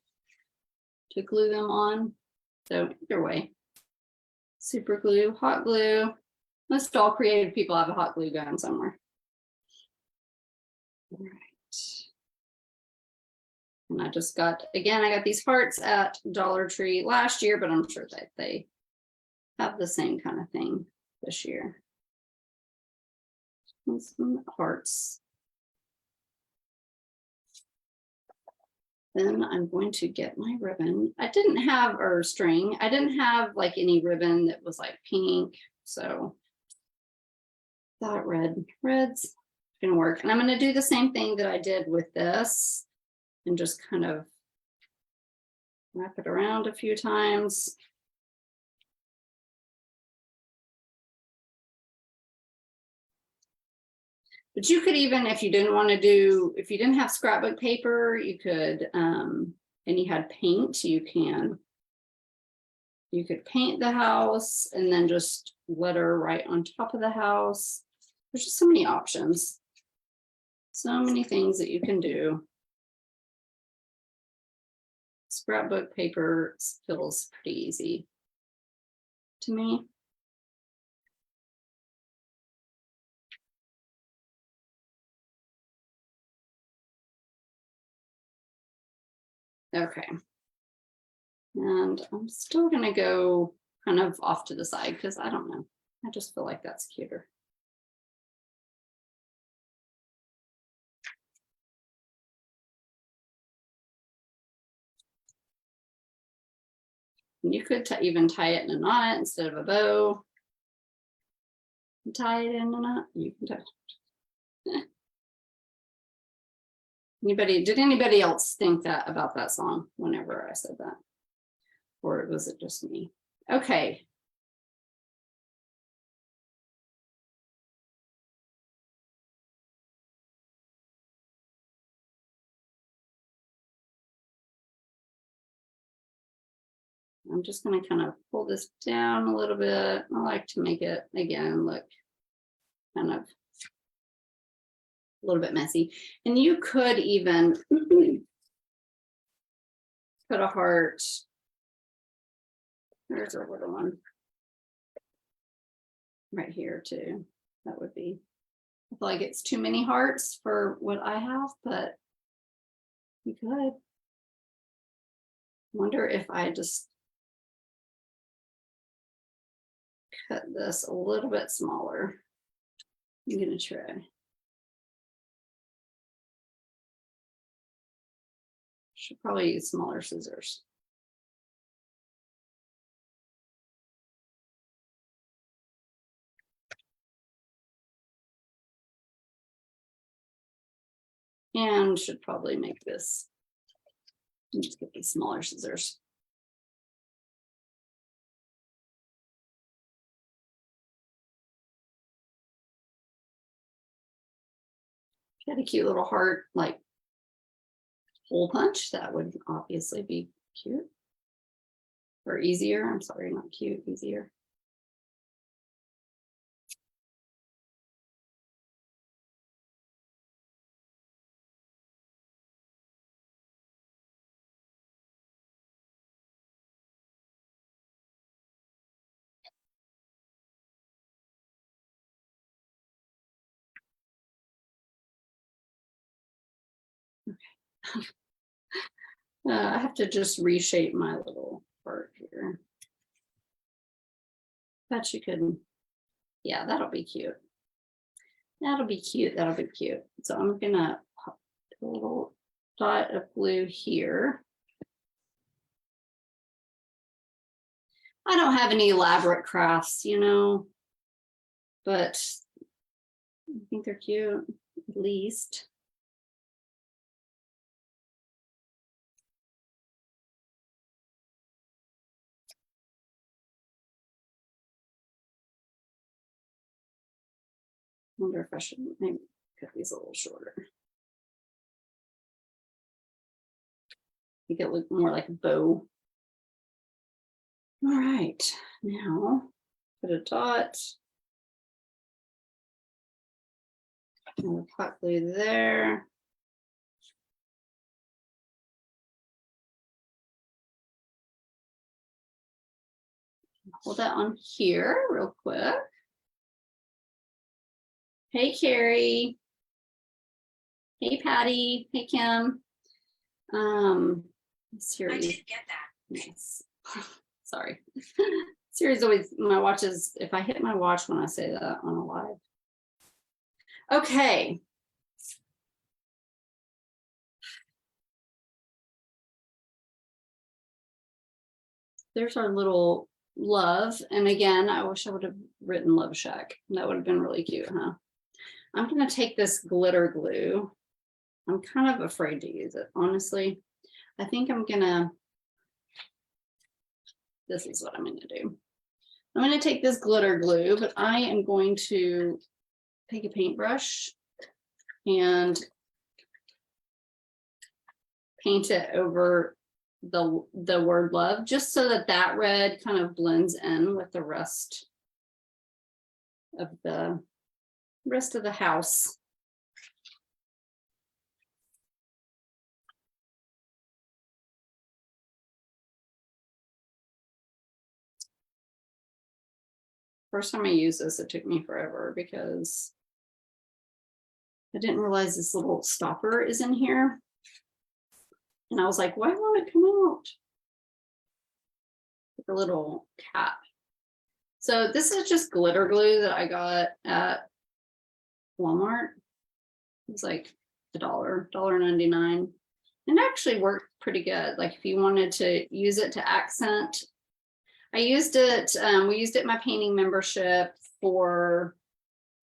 to glue them on. So either way, super glue, hot glue. Most all creative people have a hot glue gun somewhere. All right. And I just got, again, I got these hearts at Dollar Tree last year, but I'm sure that they have the same kind of thing this year. and some hearts. Then I'm going to get my ribbon. I didn't have, or string. I didn't have like any ribbon that was like pink. So that red's gonna work. And I'm gonna do the same thing that I did with this and just kind of wrap it around a few times. But you could even, if you didn't want to do, if you didn't have scrapbook paper, you could, and you had paint, you could paint the house and then just letter right on top of the house. There's just so many options. So many things that you can do. Scrapbook paper feels pretty easy to me. Okay. And I'm still gonna go kind of off to the side because I don't know. I just feel like that's cuter. And you could even tie it in a knot instead of a bow. Tie it in a knot. You can tie. Did anybody else think that about that song whenever I said that? Or was it just me? Okay. I'm just going to kind of pull this down a little bit. I like to make it, again, look kind of a little bit messy. And you could even put a heart. There's a little one right here too. That would be, I feel like it's too many hearts for what I have, but you could. Wonder if I just cut this a little bit smaller. I'm gonna try. Should probably use smaller scissors. And should probably make this, let's get these smaller scissors. If you had a cute little heart, like hole punch, that would obviously be cute. Or easier, I'm sorry, not cute, easier. Okay. I have to just reshape my little part here. Bet you could, yeah, that'll be cute. That'll be cute, that'll be cute. So I'm gonna put a little dot of blue here. I don't have any elaborate crafts, you know, but I think they're cute, at least. I wonder if I should maybe cut these a little shorter. Make it look more like a bow. All right, now put a dot. And hot glue there. Hold that on here real quick. Hey, Carrie. Hey, Patty. Hey, Kim. Siri. I did get that. Yes. Sorry. Siri's always, my watch is, if I hit my watch when I say that on a live. Okay. There's our little love. And again, I wish I would have written Love Shack. That would have been really cute, huh? I'm going to take this glitter glue. I'm kind of afraid to use it, honestly. I think I'm going to, this is what I'm going to do. I'm going to take this glitter glue, but I am going to take a paintbrush and paint it over the word love, just so that that red kind of blends in with the rest of the house. First time I used this, it took me forever because I didn't realize this little stopper is in here. And I was like, why won't it come out? Like a little cap. So this is just glitter glue that I got at Walmart. It was like $1.99. And it actually worked pretty good. Like if you wanted to use it to accent, I used it, we used it in my painting membership for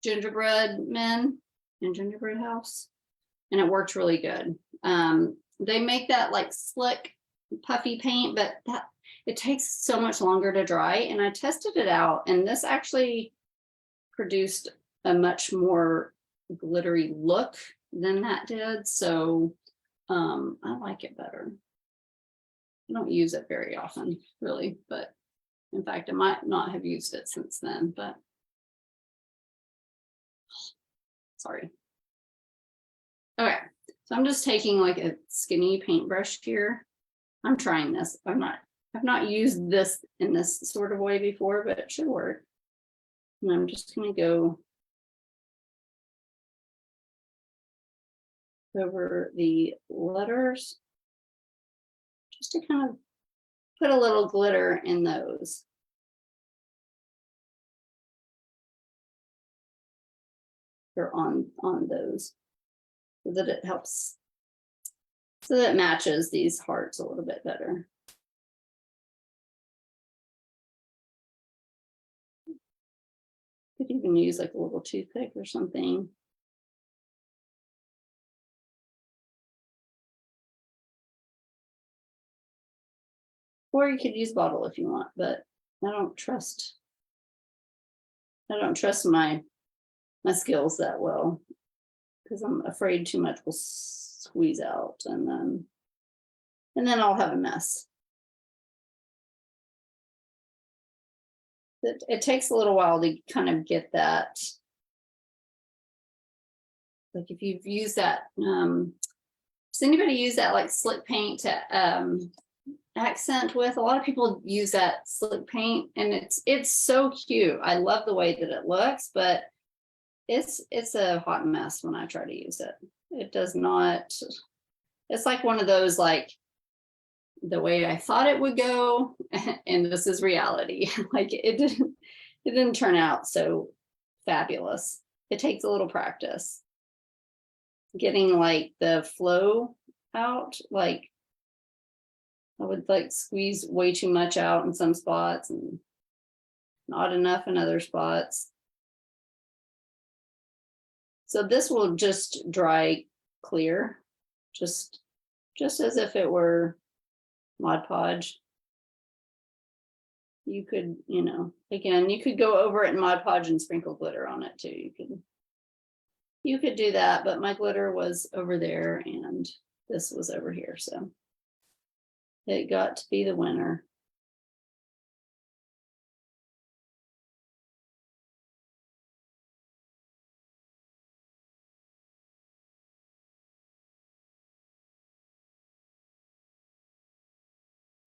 gingerbread men in gingerbread house. And it worked really good. They make that like slick, puffy paint, but that it takes so much longer to dry. And I tested it out, and this actually produced a much more glittery look than that did. So I like it better. I don't use it very often, really, but in fact, I might not have used it since then, but sorry. Okay, so I'm just taking like a skinny paintbrush here. I'm trying this. I've not used this in this sort of way before, but it should work. And I'm just going to go over the letters just to kind of put a little glitter in those. Or on those, so that it helps, so that it matches these hearts a little bit better. Could even use like a little toothpick or something. Or you could use a bottle if you want, but I don't trust my skills that well, because I'm afraid too much will squeeze out, and then I'll have a mess. It takes a little while to kind of get that. Like if you've used that, does anybody use that like slick paint to accent with? A lot of people use that slick paint, and it's so cute. I love the way that it looks, but it's a hot mess when I try to use it. It does not, it's like one of those, like the way I thought it would go, and this is reality. Like it didn't turn out so fabulous. It takes a little practice getting like the flow out. Like I would like squeeze way too much out in some spots and not enough in other spots. So this will just dry clear, just as if it were Mod Podge. You could, again, you could go over it in Mod Podge and sprinkle glitter on it too. You could do that, but my glitter was over there and this was over here, so it got to be the winner.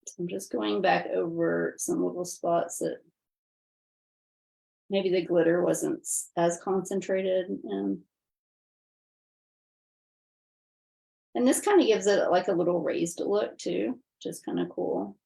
So I'm just going back over some little spots that maybe the glitter wasn't as concentrated in. And this kind of gives it like a little raised look too, which is kind of cool.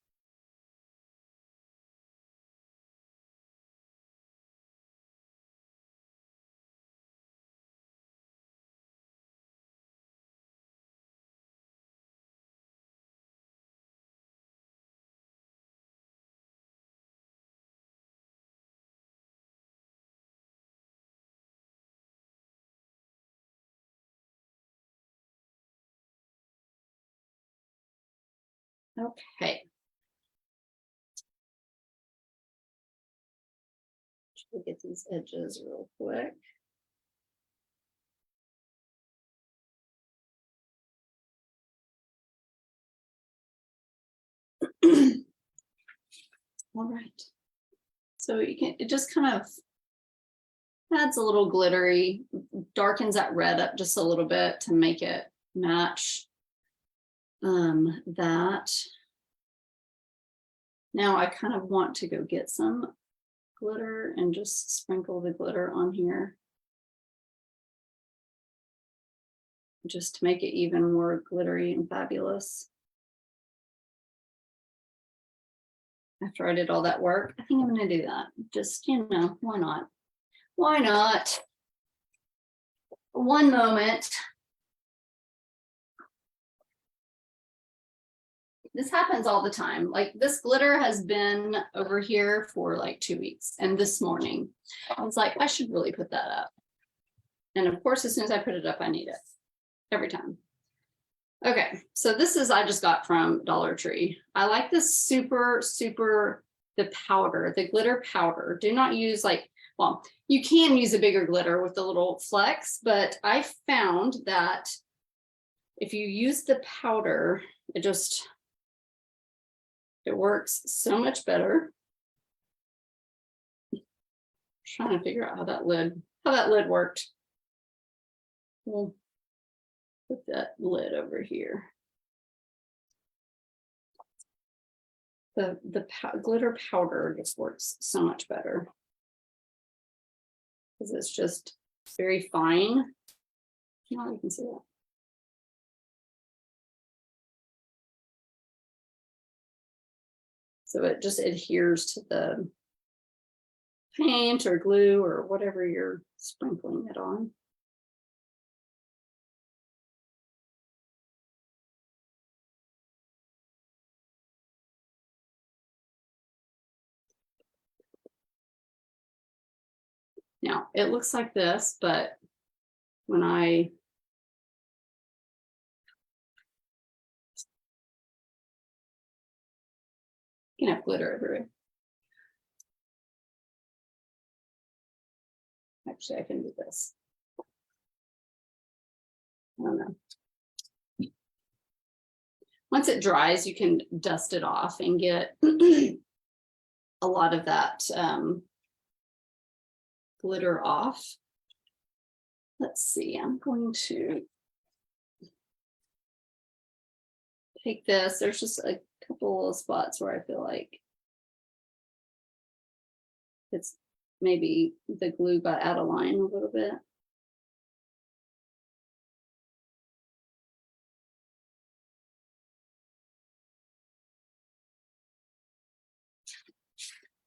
Okay. We'll get these edges real quick. All right. So you can, it just kind of adds a little glittery, darkens that red up just a little bit to make it match that. Now I kind of want to go get some glitter and just sprinkle the glitter on here, just to make it even more glittery and fabulous. After I did all that work, I think I'm going to do that. Just, you know, why not? Why not? One moment. This happens all the time. Like this glitter has been over here for like 2 weeks. And this morning, I was like, I should really put that up. And of course, as soon as I put it up, I need it every time. Okay, so this is, I just got from Dollar Tree. I like this super, the powder, the glitter powder. Do not use like, well, you can use a bigger glitter with the little flecks, but I found that if you use the powder, it works so much better. I'm trying to figure out how that lid worked. We'll put that lid over here. The glitter powder just works so much better because it's just very fine. Now you can see that. So it just adheres to the paint or glue or whatever you're sprinkling it on. Now it looks like this, but when I can have glitter everywhere. Actually, I can do this. I don't know. Once it dries, you can dust it off and get a lot of that glitter off. Let's see, I'm going to take this. There's just a couple of spots where I feel like it's maybe the glue got out of line a little bit.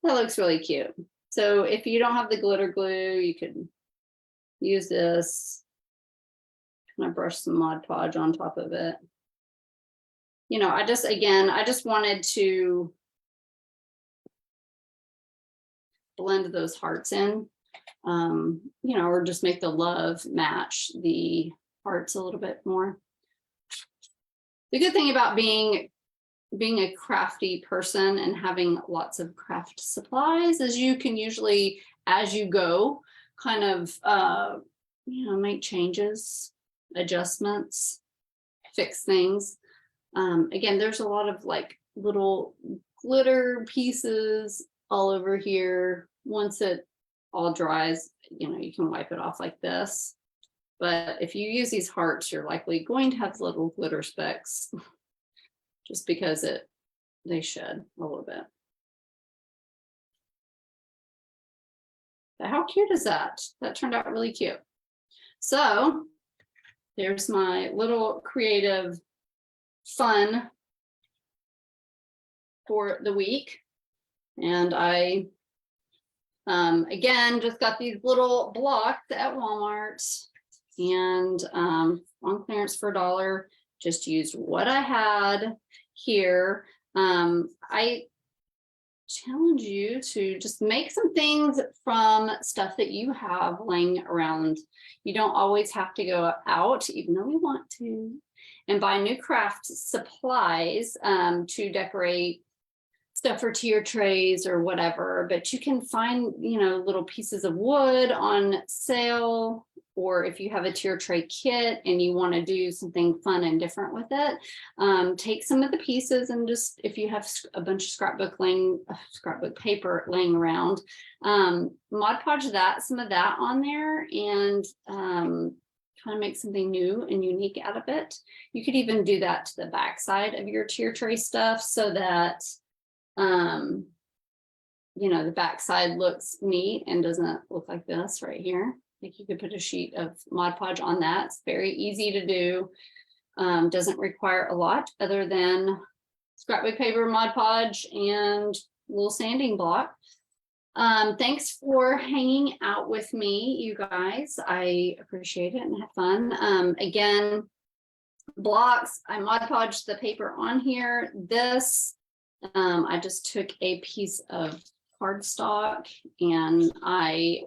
That looks really cute. So if you don't have the glitter glue, you could use this, kind of brush some Mod Podge on top of it. You know, I just wanted to blend those hearts in, you know, or just make the love match the hearts a little bit more. The good thing about being a crafty person and having lots of craft supplies is you can usually, as you go, kind of, you know, make changes, adjustments, fix things. Again, there's a lot of like little glitter pieces all over here. Once it all dries, you know, you can wipe it off like this. But if you use these hearts, you're likely going to have little glitter specks just because they shed a little bit. But how cute is that? That turned out really cute. So there's my little creative fun for the week. And I, again, just got these little blocks at Walmart and on clearance for $1. Just used what I had here. I challenge you to just make some things from stuff that you have laying around. You don't always have to go out, even though we want to. and buy new craft supplies to decorate stuff for tier trays or whatever. But you can find, you know, little pieces of wood on sale, or if you have a tier tray kit and you want to do something fun and different with it, take some of the pieces and just, if you have a bunch of scrapbook paper laying around, Mod Podge some of that on there, and kind of make something new and unique out of it. You could even do that to the back side of your tier tray stuff so that you know, the back side looks neat and doesn't look like this right here. Like you could put a sheet of Mod Podge on that. It's very easy to do. Doesn't require a lot other than scrapbook paper, Mod Podge, and a little sanding block. Thanks for hanging out with me, you guys. I appreciate it and had fun. Again, blocks, I Mod Podged the paper on here. This, I just took a piece of cardstock and I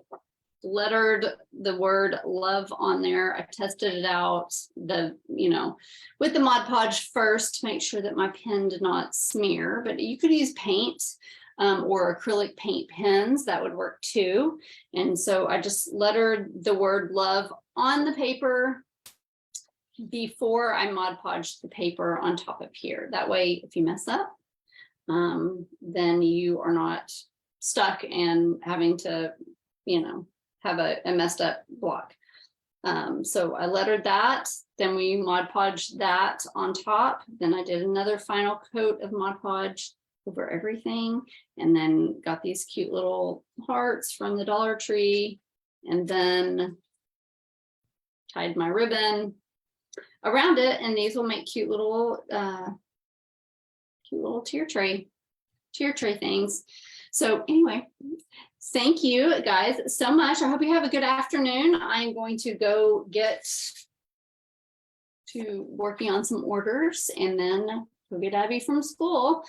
lettered the word love on there. I tested it out with the Mod Podge first to make sure that my pen did not smear, but you could use paint or acrylic paint pens, that would work too. And so I just lettered the word love on the paper before I Mod Podged the paper on top of here. That way, if you mess up, then you are not stuck and having to, have a messed up block. So I lettered that, then we Mod Podged that on top. Then I did another final coat of Mod Podge over everything, and then got these cute little hearts from the Dollar Tree, and then tied my ribbon around it, and these will make cute little tier tray things. So anyway, thank you guys so much. I hope you have a good afternoon. I'm going to go get to working on some orders and then go get Abby from school.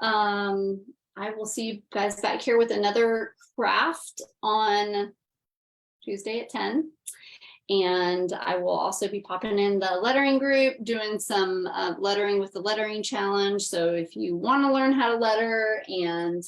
I will see you guys back here with another craft on Tuesday at 10. And I will also be popping in the lettering group, doing some lettering with the lettering challenge. So if you want to learn how to letter and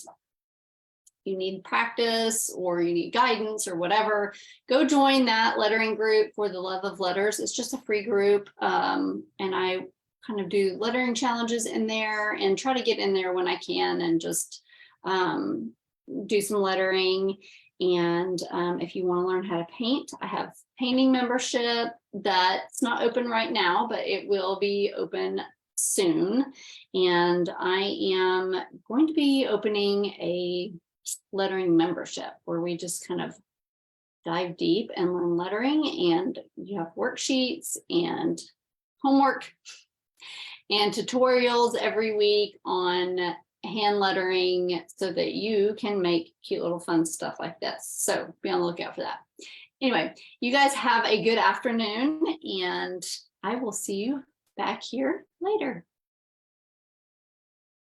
you need practice or you need guidance or whatever, go join that lettering group for the Love of Letters. It's just a free group. And I kind of do lettering challenges in there and try to get in there when I can and just do some lettering. And if you want to learn how to paint, I have painting membership that's not open right now, but it will be open soon. And I am going to be opening a lettering membership where we just kind of dive deep and learn lettering, and you have worksheets and homework and tutorials every week on hand lettering so that you can make cute little fun stuff like this. So be on the lookout for that. Anyway, you guys have a good afternoon, and I will see you back here later.